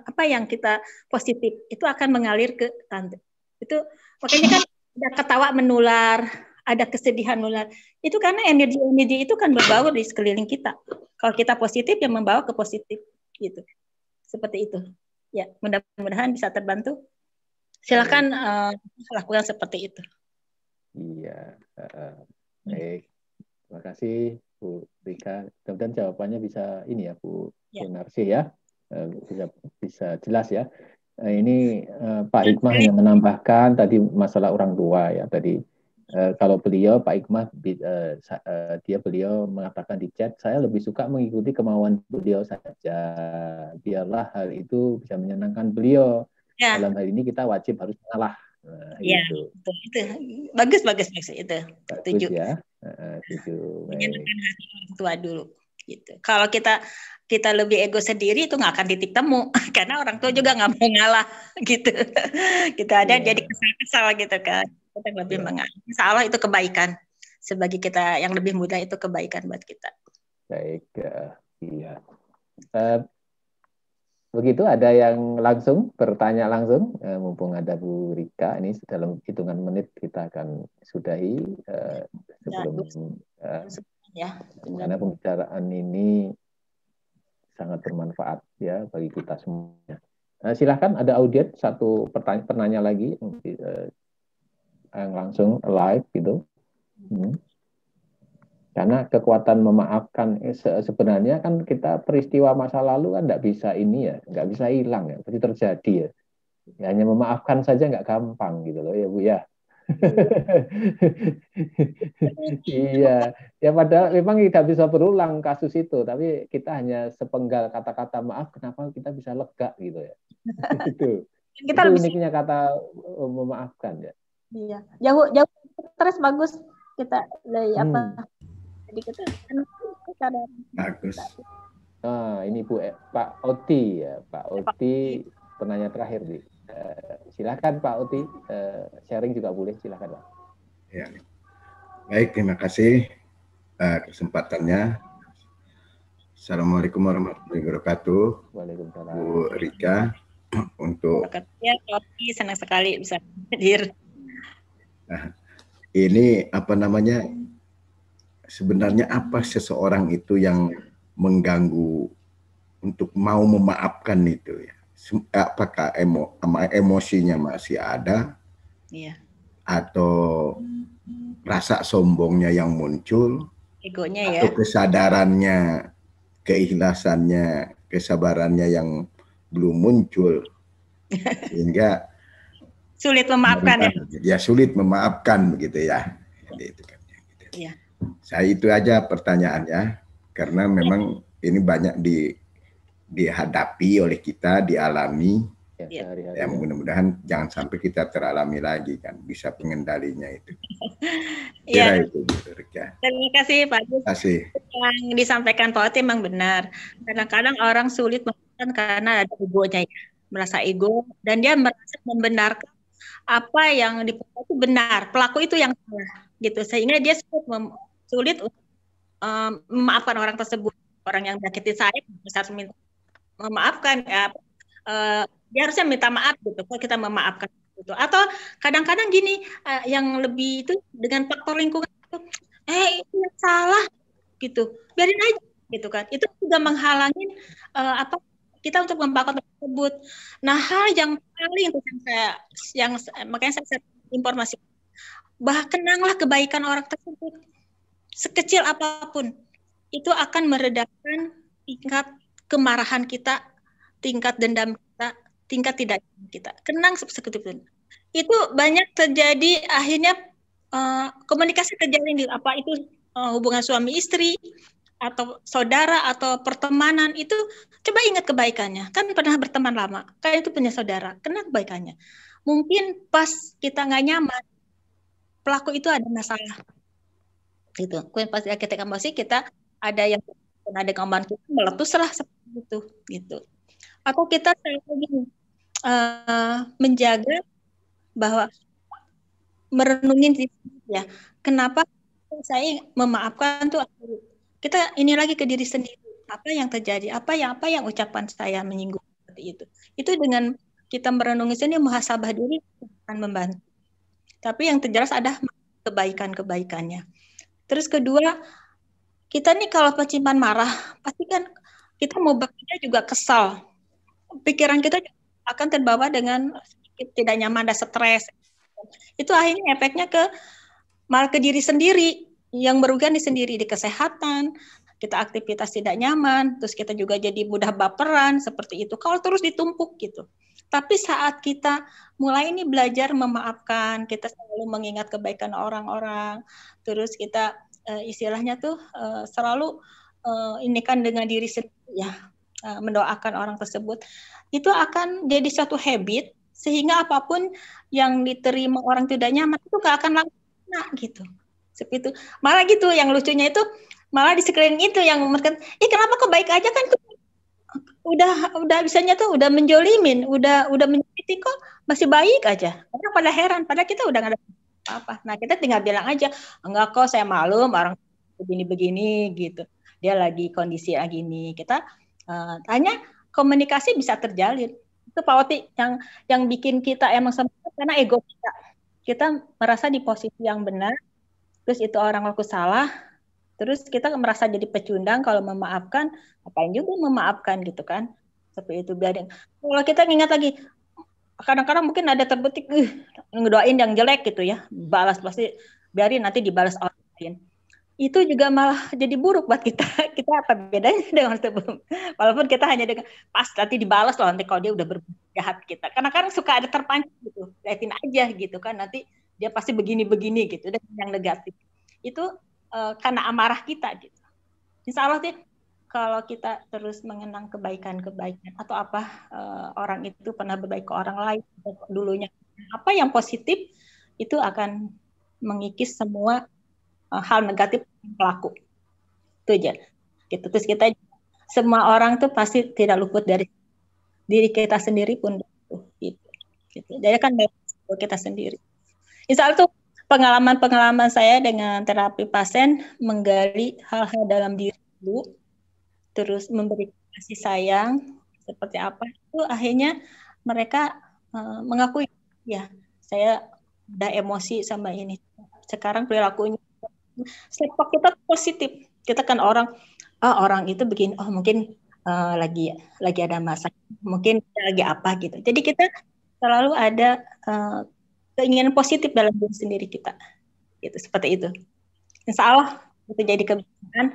apa yang kita positif, itu akan mengalir ke tante. Itu makanya kan ada ketawa menular, ada kesedihan menular. Itu karena energi-energi itu kan berbaur di sekeliling kita. Kalau kita positif, yang membawa ke positif gitu. Seperti itu. Ya, mudah-mudahan bisa terbantu. Silakan lakukan seperti itu. Iya, baik. Terima kasih Bu Rika. Mudah-mudahan jawabannya bisa ini ya Bu Narsi ya, bisa jelas ya. Ini Pak Hikmah hanya menambahkan tadi masalah orang tua ya. Tadi kalau beliau Pak Hikmah beliau mengatakan di chat, saya lebih suka mengikuti kemauan beliau saja. Biarlah hal itu bisa menyenangkan beliau. Ya. Dalam hal ini kita wajib harus mengalah. Ya, gitu. Itu bagus itu. Setuju ya. Menyenangkan hati orang tua dulu. Gitu. Kalau kita lebih ego sendiri itu nggak akan titik temu karena orang tua juga nggak mau ngalah gitu. Kita ada jadi kesal gitu kan. Kita lebih mengalah. Insya Allah itu kebaikan. Sebagai kita yang lebih muda itu kebaikan buat kita. Baik, iya. Begitu, ada yang langsung bertanya langsung, mumpung ada Bu Rika, ini dalam hitungan menit kita akan sudahi sebelum karena pembicaraan ini sangat bermanfaat ya bagi kita semuanya. Silahkan, ada audiens satu penanya lagi yang langsung live gitu. Karena kekuatan memaafkan sebenarnya kan kita peristiwa masa lalu kan nggak bisa ini ya, nggak bisa hilang ya, pasti terjadi ya. Hanya memaafkan saja nggak gampang gitu loh ya Bu ya. Iya, ya padahal memang tidak bisa berulang kasus itu, tapi kita hanya sepenggal kata-kata maaf, kenapa kita bisa lega gitu ya. Itu uniknya kata memaafkan ya. Iya, jauh stres bagus kita apa. Jadi kita bagus. Ini Bu Pak Oti ya, Pak Oti penanya terakhir nih. Silakan Pak Oti, sharing juga boleh, silakan Pak. Ya. Baik, terima kasih kesempatannya. Assalamualaikum warahmatullahi wabarakatuh. Waalaikumsalam. Bu Rika, untuk ya, Oti senang sekali bisa hadir. Nah, ini apa namanya? Sebenarnya apa seseorang itu yang mengganggu untuk mau memaafkan itu ya? Apakah emosinya masih ada? Iya. Atau rasa sombongnya yang muncul? Egonya ya. Atau kesadarannya, keikhlasannya, kesabarannya yang belum muncul? Sehingga sulit memaafkan ya? Ya sulit memaafkan begitu ya. Gitu kan. Iya. Saya itu aja pertanyaannya, karena memang ini banyak dihadapi oleh kita, dialami. Ya mudah-mudahan jangan sampai kita teralami lagi kan, bisa pengendalinya itu. Iya. Itu, terima kasih Pak Gus. Terima kasih. Yang disampaikan Pak Oti memang benar. Kadang-kadang orang sulit memaafkan karena ada egonya ya, merasa ego dan dia merasa membenarkan apa yang diperbuat itu benar, pelaku itu yang salah gitu, sehingga dia sulit memaafkan orang tersebut, orang yang menyakiti saya harus minta memaafkan ya, dia harusnya minta maaf gitu kalau kita memaafkan gitu. Atau kadang-kadang gini, yang lebih itu dengan faktor lingkungan itu, itu yang salah gitu, biarin aja gitu kan, itu juga menghalangi kita untuk memaafkan tersebut. Nah, hal yang paling makanya saya informasi, kenanglah kebaikan orang tersebut. Sekecil apapun, itu akan meredakan tingkat kemarahan kita, tingkat dendam kita, tingkat tidak kita. Kenang sekecil itu. Itu banyak terjadi, akhirnya komunikasi terjalin di hubungan suami istri, atau saudara, atau pertemanan, itu coba ingat kebaikannya. Kan pernah berteman lama, kan itu punya saudara, kenang kebaikannya. Mungkin pas kita nggak nyaman, pelaku itu ada masalah. Gitu. Pas kita emosi, kita ada yang ada gambaran kita meletuslah seperti itu gitu. Atau kita gini, menjaga bahwa merenungin diri ya. Kenapa saya memaafkan tuh? Kita ini lagi ke diri sendiri. Apa yang terjadi? Apa yang ucapan saya menyinggung seperti itu? Itu dengan kita merenungi sendiri, muhasabah diri akan membantu. Tapi yang terjelas ada kebaikan-kebaikannya. Terus kedua, kita nih kalau penyimpan marah, pasti kan kita mau bekerja juga kesal. Pikiran kita akan terbawa dengan tidak nyaman, ada stres. Itu akhirnya efeknya malah ke diri sendiri, yang merugikan di sendiri, di kesehatan, kita aktivitas tidak nyaman, terus kita juga jadi mudah baperan, seperti itu. Kalau terus ditumpuk gitu. Tapi saat kita mulai ini belajar memaafkan, kita selalu mengingat kebaikan orang-orang, terus kita istilahnya tuh selalu ini kan dengan diri sendiri ya, mendoakan orang tersebut, itu akan jadi satu habit sehingga apapun yang diterima orang tidak nyaman itu gak akan langsung gitu. Seperti itu. Malah gitu, yang lucunya itu malah di sekeliling itu yang mereka, kenapa kok baik aja kan tuh udah bisanya tuh udah menjolimin, udah menyakiti kok masih baik aja. Orang pada heran, padahal kita udah nggak ada apa. Nah kita tinggal bilang aja, enggak kok saya maklum orang begini-begini gitu. Dia lagi kondisi lagi ini. Kita hanya komunikasi bisa terjalin. Itu Pak Oti yang bikin kita emang semangat karena ego kita. Kita merasa di posisi yang benar, terus itu orang laku salah. Terus kita merasa jadi pecundang kalau memaafkan, apain juga memaafkan gitu kan. Seperti itu biarin. Kalau kita ingat lagi, kadang-kadang mungkin ada terbetik, ngedoain yang jelek gitu ya, balas pasti biarin nanti dibalas orang lain. Itu juga malah jadi buruk buat kita. Kita apa bedanya dengan sebelum? Walaupun kita hanya dengan pas nanti dibalas loh nanti kalau dia udah berbuat jahat kita. Kadang-kadang suka ada terpancing gitu, liatin aja gitu kan, nanti dia pasti begini-begini gitu, dan yang negatif. Itu karena amarah kita gitu. Insya Allah sih kalau kita terus mengenang kebaikan-kebaikan atau apa orang itu pernah berbaik ke orang lain dulunya, apa yang positif itu akan mengikis semua hal negatif pelaku. Itu aja. Gitu. Terus kita semua orang tuh pasti tidak luput dari diri kita sendiri pun gitu. Jadi kan kita sendiri. Insya Allah tuh pengalaman-pengalaman saya dengan terapi pasien menggali hal-hal dalam diri dulu, terus memberi kasih sayang seperti apa, itu akhirnya mereka mengakui ya saya udah emosi sama ini. Sekarang perilakunya sepak kita positif. Kita kan orang itu begini, mungkin lagi ada masalah, mungkin lagi apa gitu. Jadi kita selalu ada keinginan positif dalam diri sendiri kita, gitu seperti itu. Insya Allah itu jadi kebiasaan,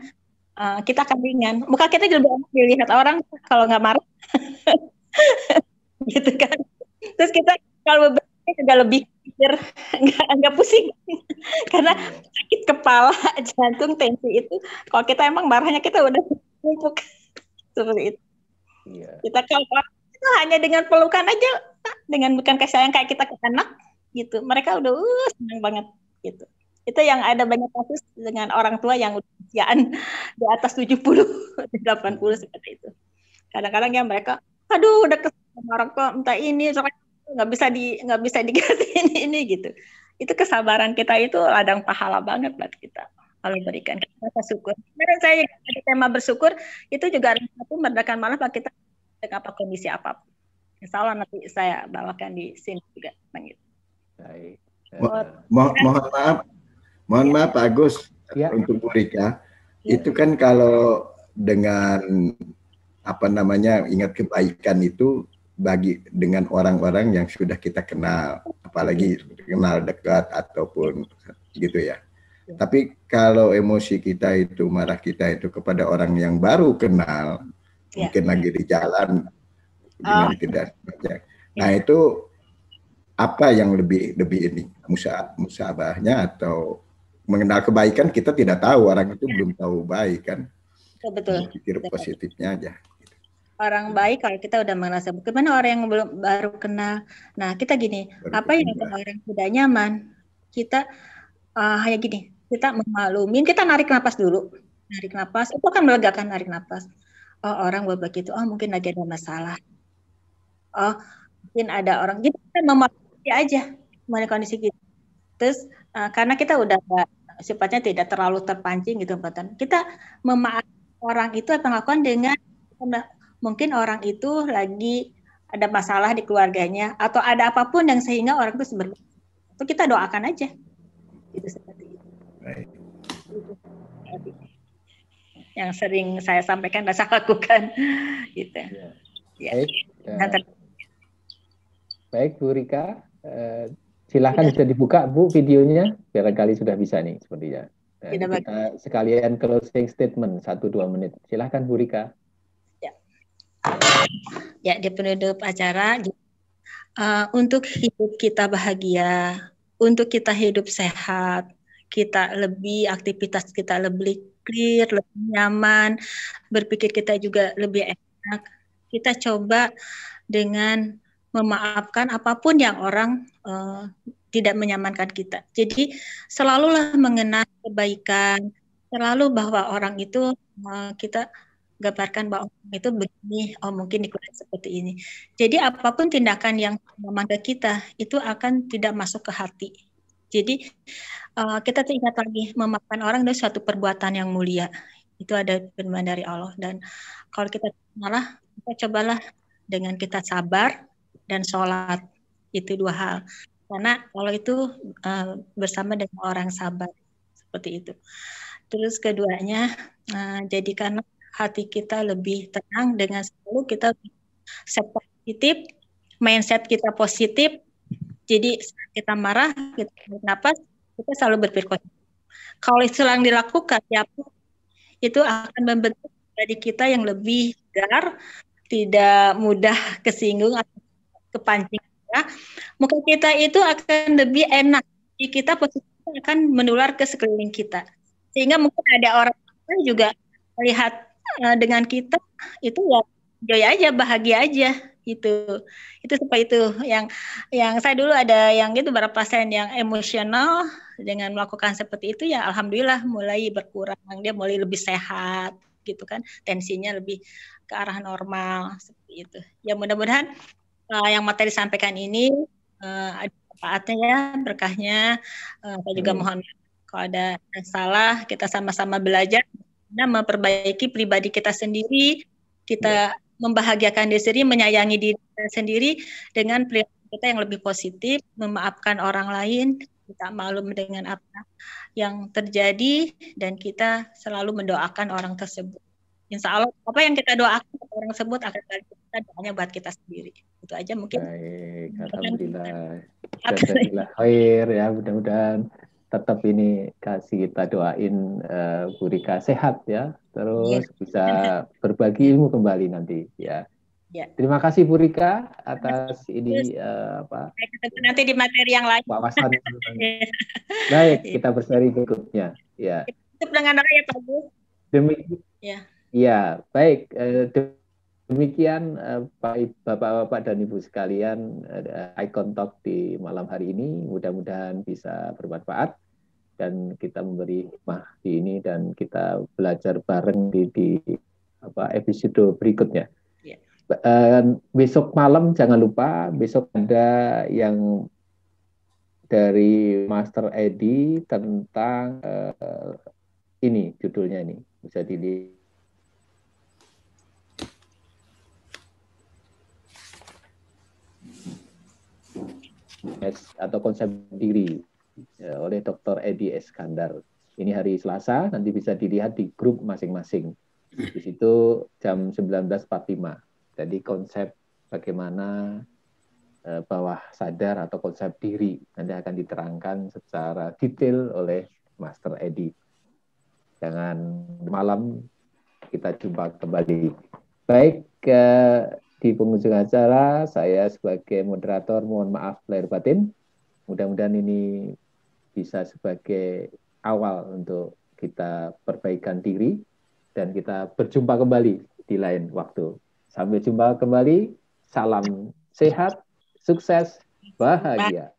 kita akan ringan. Muka kita juga dilihat orang kalau nggak marah, gitu kan. Terus kita kalau berpikir juga lebih pikir, nggak pusing, karena sakit kepala, jantung, tensi itu. Kalau kita emang marahnya kita udah numpuk seperti itu. Yeah. Kita kalau itu hanya dengan pelukan aja, dengan bukan kasih sayang kayak kita ke anak. Gitu, mereka udah senang banget gitu. Itu yang ada banyak kasus dengan orang tua yang usiaan di atas 70, 80 seperti itu. Kadang-kadang ya mereka, aduh udah kesel sama orang tua, minta ini, nggak bisa diganti ini gitu. Itu kesabaran kita itu ladang pahala banget buat kita kalau berikan rasa syukur. Dan saya ada tema bersyukur itu juga satu meredakan malah kita dengan apa kondisi apapun. Insya Allah nanti saya bawakan di sini juga begitu. Baik. Mohon maaf Pak Agus ya. Untuk Bu Rika ya. Itu kan kalau dengan ingat kebaikan itu bagi dengan orang-orang yang sudah kita kenal, apalagi kenal dekat ataupun gitu ya. Tapi kalau emosi kita itu, marah kita itu kepada orang yang baru kenal, mungkin lagi di jalan dengan tidak sengaja. Nah itu apa yang lebih ini musabahnya atau mengenal kebaikan? Kita tidak tahu, orang itu belum tahu baik kan. Betul. Pikir positifnya aja. Orang baik kalau kita udah merasa bagaimana orang yang belum baru kenal. Nah kita gini, apa yang orang tidak nyaman, kita hanya gini, kita memaklumin, kita narik napas dulu, narik napas, itu akan melegakan narik napas. Oh orang begitu, mungkin lagi ada masalah. mungkin ada orang kita memahami aja mengenai kondisi kita. Terus karena kita udah sifatnya tidak terlalu terpancing gitu, kita memaafkan orang itu apa melakukan dengan mungkin orang itu lagi ada masalah di keluarganya atau ada apapun yang sehingga orang itu berbeda. Itu kita doakan aja. Itu seperti itu. Baik. Yang sering saya sampaikan dan saya lakukan gitu. Ya. Baik. Baik, Bu Rika, silakan sudah dibuka Bu videonya, barangkali sudah bisa nih sepertinya. Dan kita sekalian closing statement 1-2 menit. Silakan Bu Rika. Ya, di penutup acara, untuk hidup kita bahagia, untuk kita hidup sehat, kita lebih aktivitas kita lebih clear, lebih nyaman, berpikir kita juga lebih enak. Kita coba dengan memaafkan apapun yang orang tidak menyamankan kita. Jadi selalulah mengenal kebaikan, selalu bahwa orang itu kita gambarkan bahwa orang itu begini, mungkin dikurangi seperti ini. Jadi apapun tindakan yang menyamankan kita itu akan tidak masuk ke hati. Jadi kita ingat lagi memaafkan orang itu suatu perbuatan yang mulia. Itu ada firman dari Allah. Dan kalau kita malah kita cobalah dengan kita sabar dan sholat, itu 2 hal. Karena kalau itu bersama dengan orang sabar, seperti itu. Terus keduanya, jadikan hati kita lebih tenang dengan selalu kita positif, mindset kita positif. Jadi saat kita marah, kita bernapas, kita selalu berpikir positif. Kalau itu yang dilakukan, ya itu akan membentuk diri kita yang lebih tegar, tidak mudah kesinggung atau kepancing. Ya. Muka kita itu akan lebih enak. Kita positif akan menular ke sekeliling kita. Sehingga mungkin ada orang lain juga melihat dengan kita itu ya joy aja, bahagia aja. Itu seperti itu. Yang saya dulu ada yang itu beberapa pasien yang emosional dengan melakukan seperti itu ya alhamdulillah mulai berkurang, dia mulai lebih sehat gitu kan, tensinya lebih ke arah normal seperti itu. Ya mudah-mudahan yang materi disampaikan ini ada manfaatnya ya, berkahnya. Saya juga mohon kalau ada yang salah, kita sama-sama belajar memperbaiki pribadi kita sendiri, kita membahagiakan diri sendiri, menyayangi diri kita sendiri dengan perilaku kita yang lebih positif, memaafkan orang lain, kita maklum dengan apa yang terjadi, dan kita selalu mendoakan orang tersebut. Insya Allah apa yang kita doakan orang tersebut akan kita doanya buat kita sendiri. Itu aja mungkin. Baik, alhamdulillah. Alhamdulillah khair ya, mudah-mudahan tetap ini kasih kita doain Bu Rika sehat ya, terus bisa berbagi ilmu kembali nanti ya. Terima kasih Bu Rika atas ini nanti di materi yang lain. Wawasan. Baik, kita berseri berikutnya ya. Tutup dengan doa ya Pak Bu. Ya, baik. Demikian Bapak-Bapak dan Ibu sekalian, Icon Talk di malam hari ini. Mudah-mudahan bisa bermanfaat dan kita memberi hikmah di ini dan kita belajar bareng di episode berikutnya. Besok malam jangan lupa, besok ada yang dari Master Edi tentang ini judulnya ini bisa dilihat. Atau konsep diri oleh Dr. Edi Eskandar. Ini hari Selasa, nanti bisa dilihat di grup masing-masing. Di situ jam 19.45. Jadi konsep bagaimana bawah sadar atau konsep diri nanti akan diterangkan secara detail oleh Master Edi. Jangan malam kita jumpa kembali. Baik, di penghujung acara, saya sebagai moderator mohon maaf lahir batin. Mudah-mudahan ini bisa sebagai awal untuk kita perbaikan diri dan kita berjumpa kembali di lain waktu. Sampai jumpa kembali. Salam sehat, sukses, bahagia.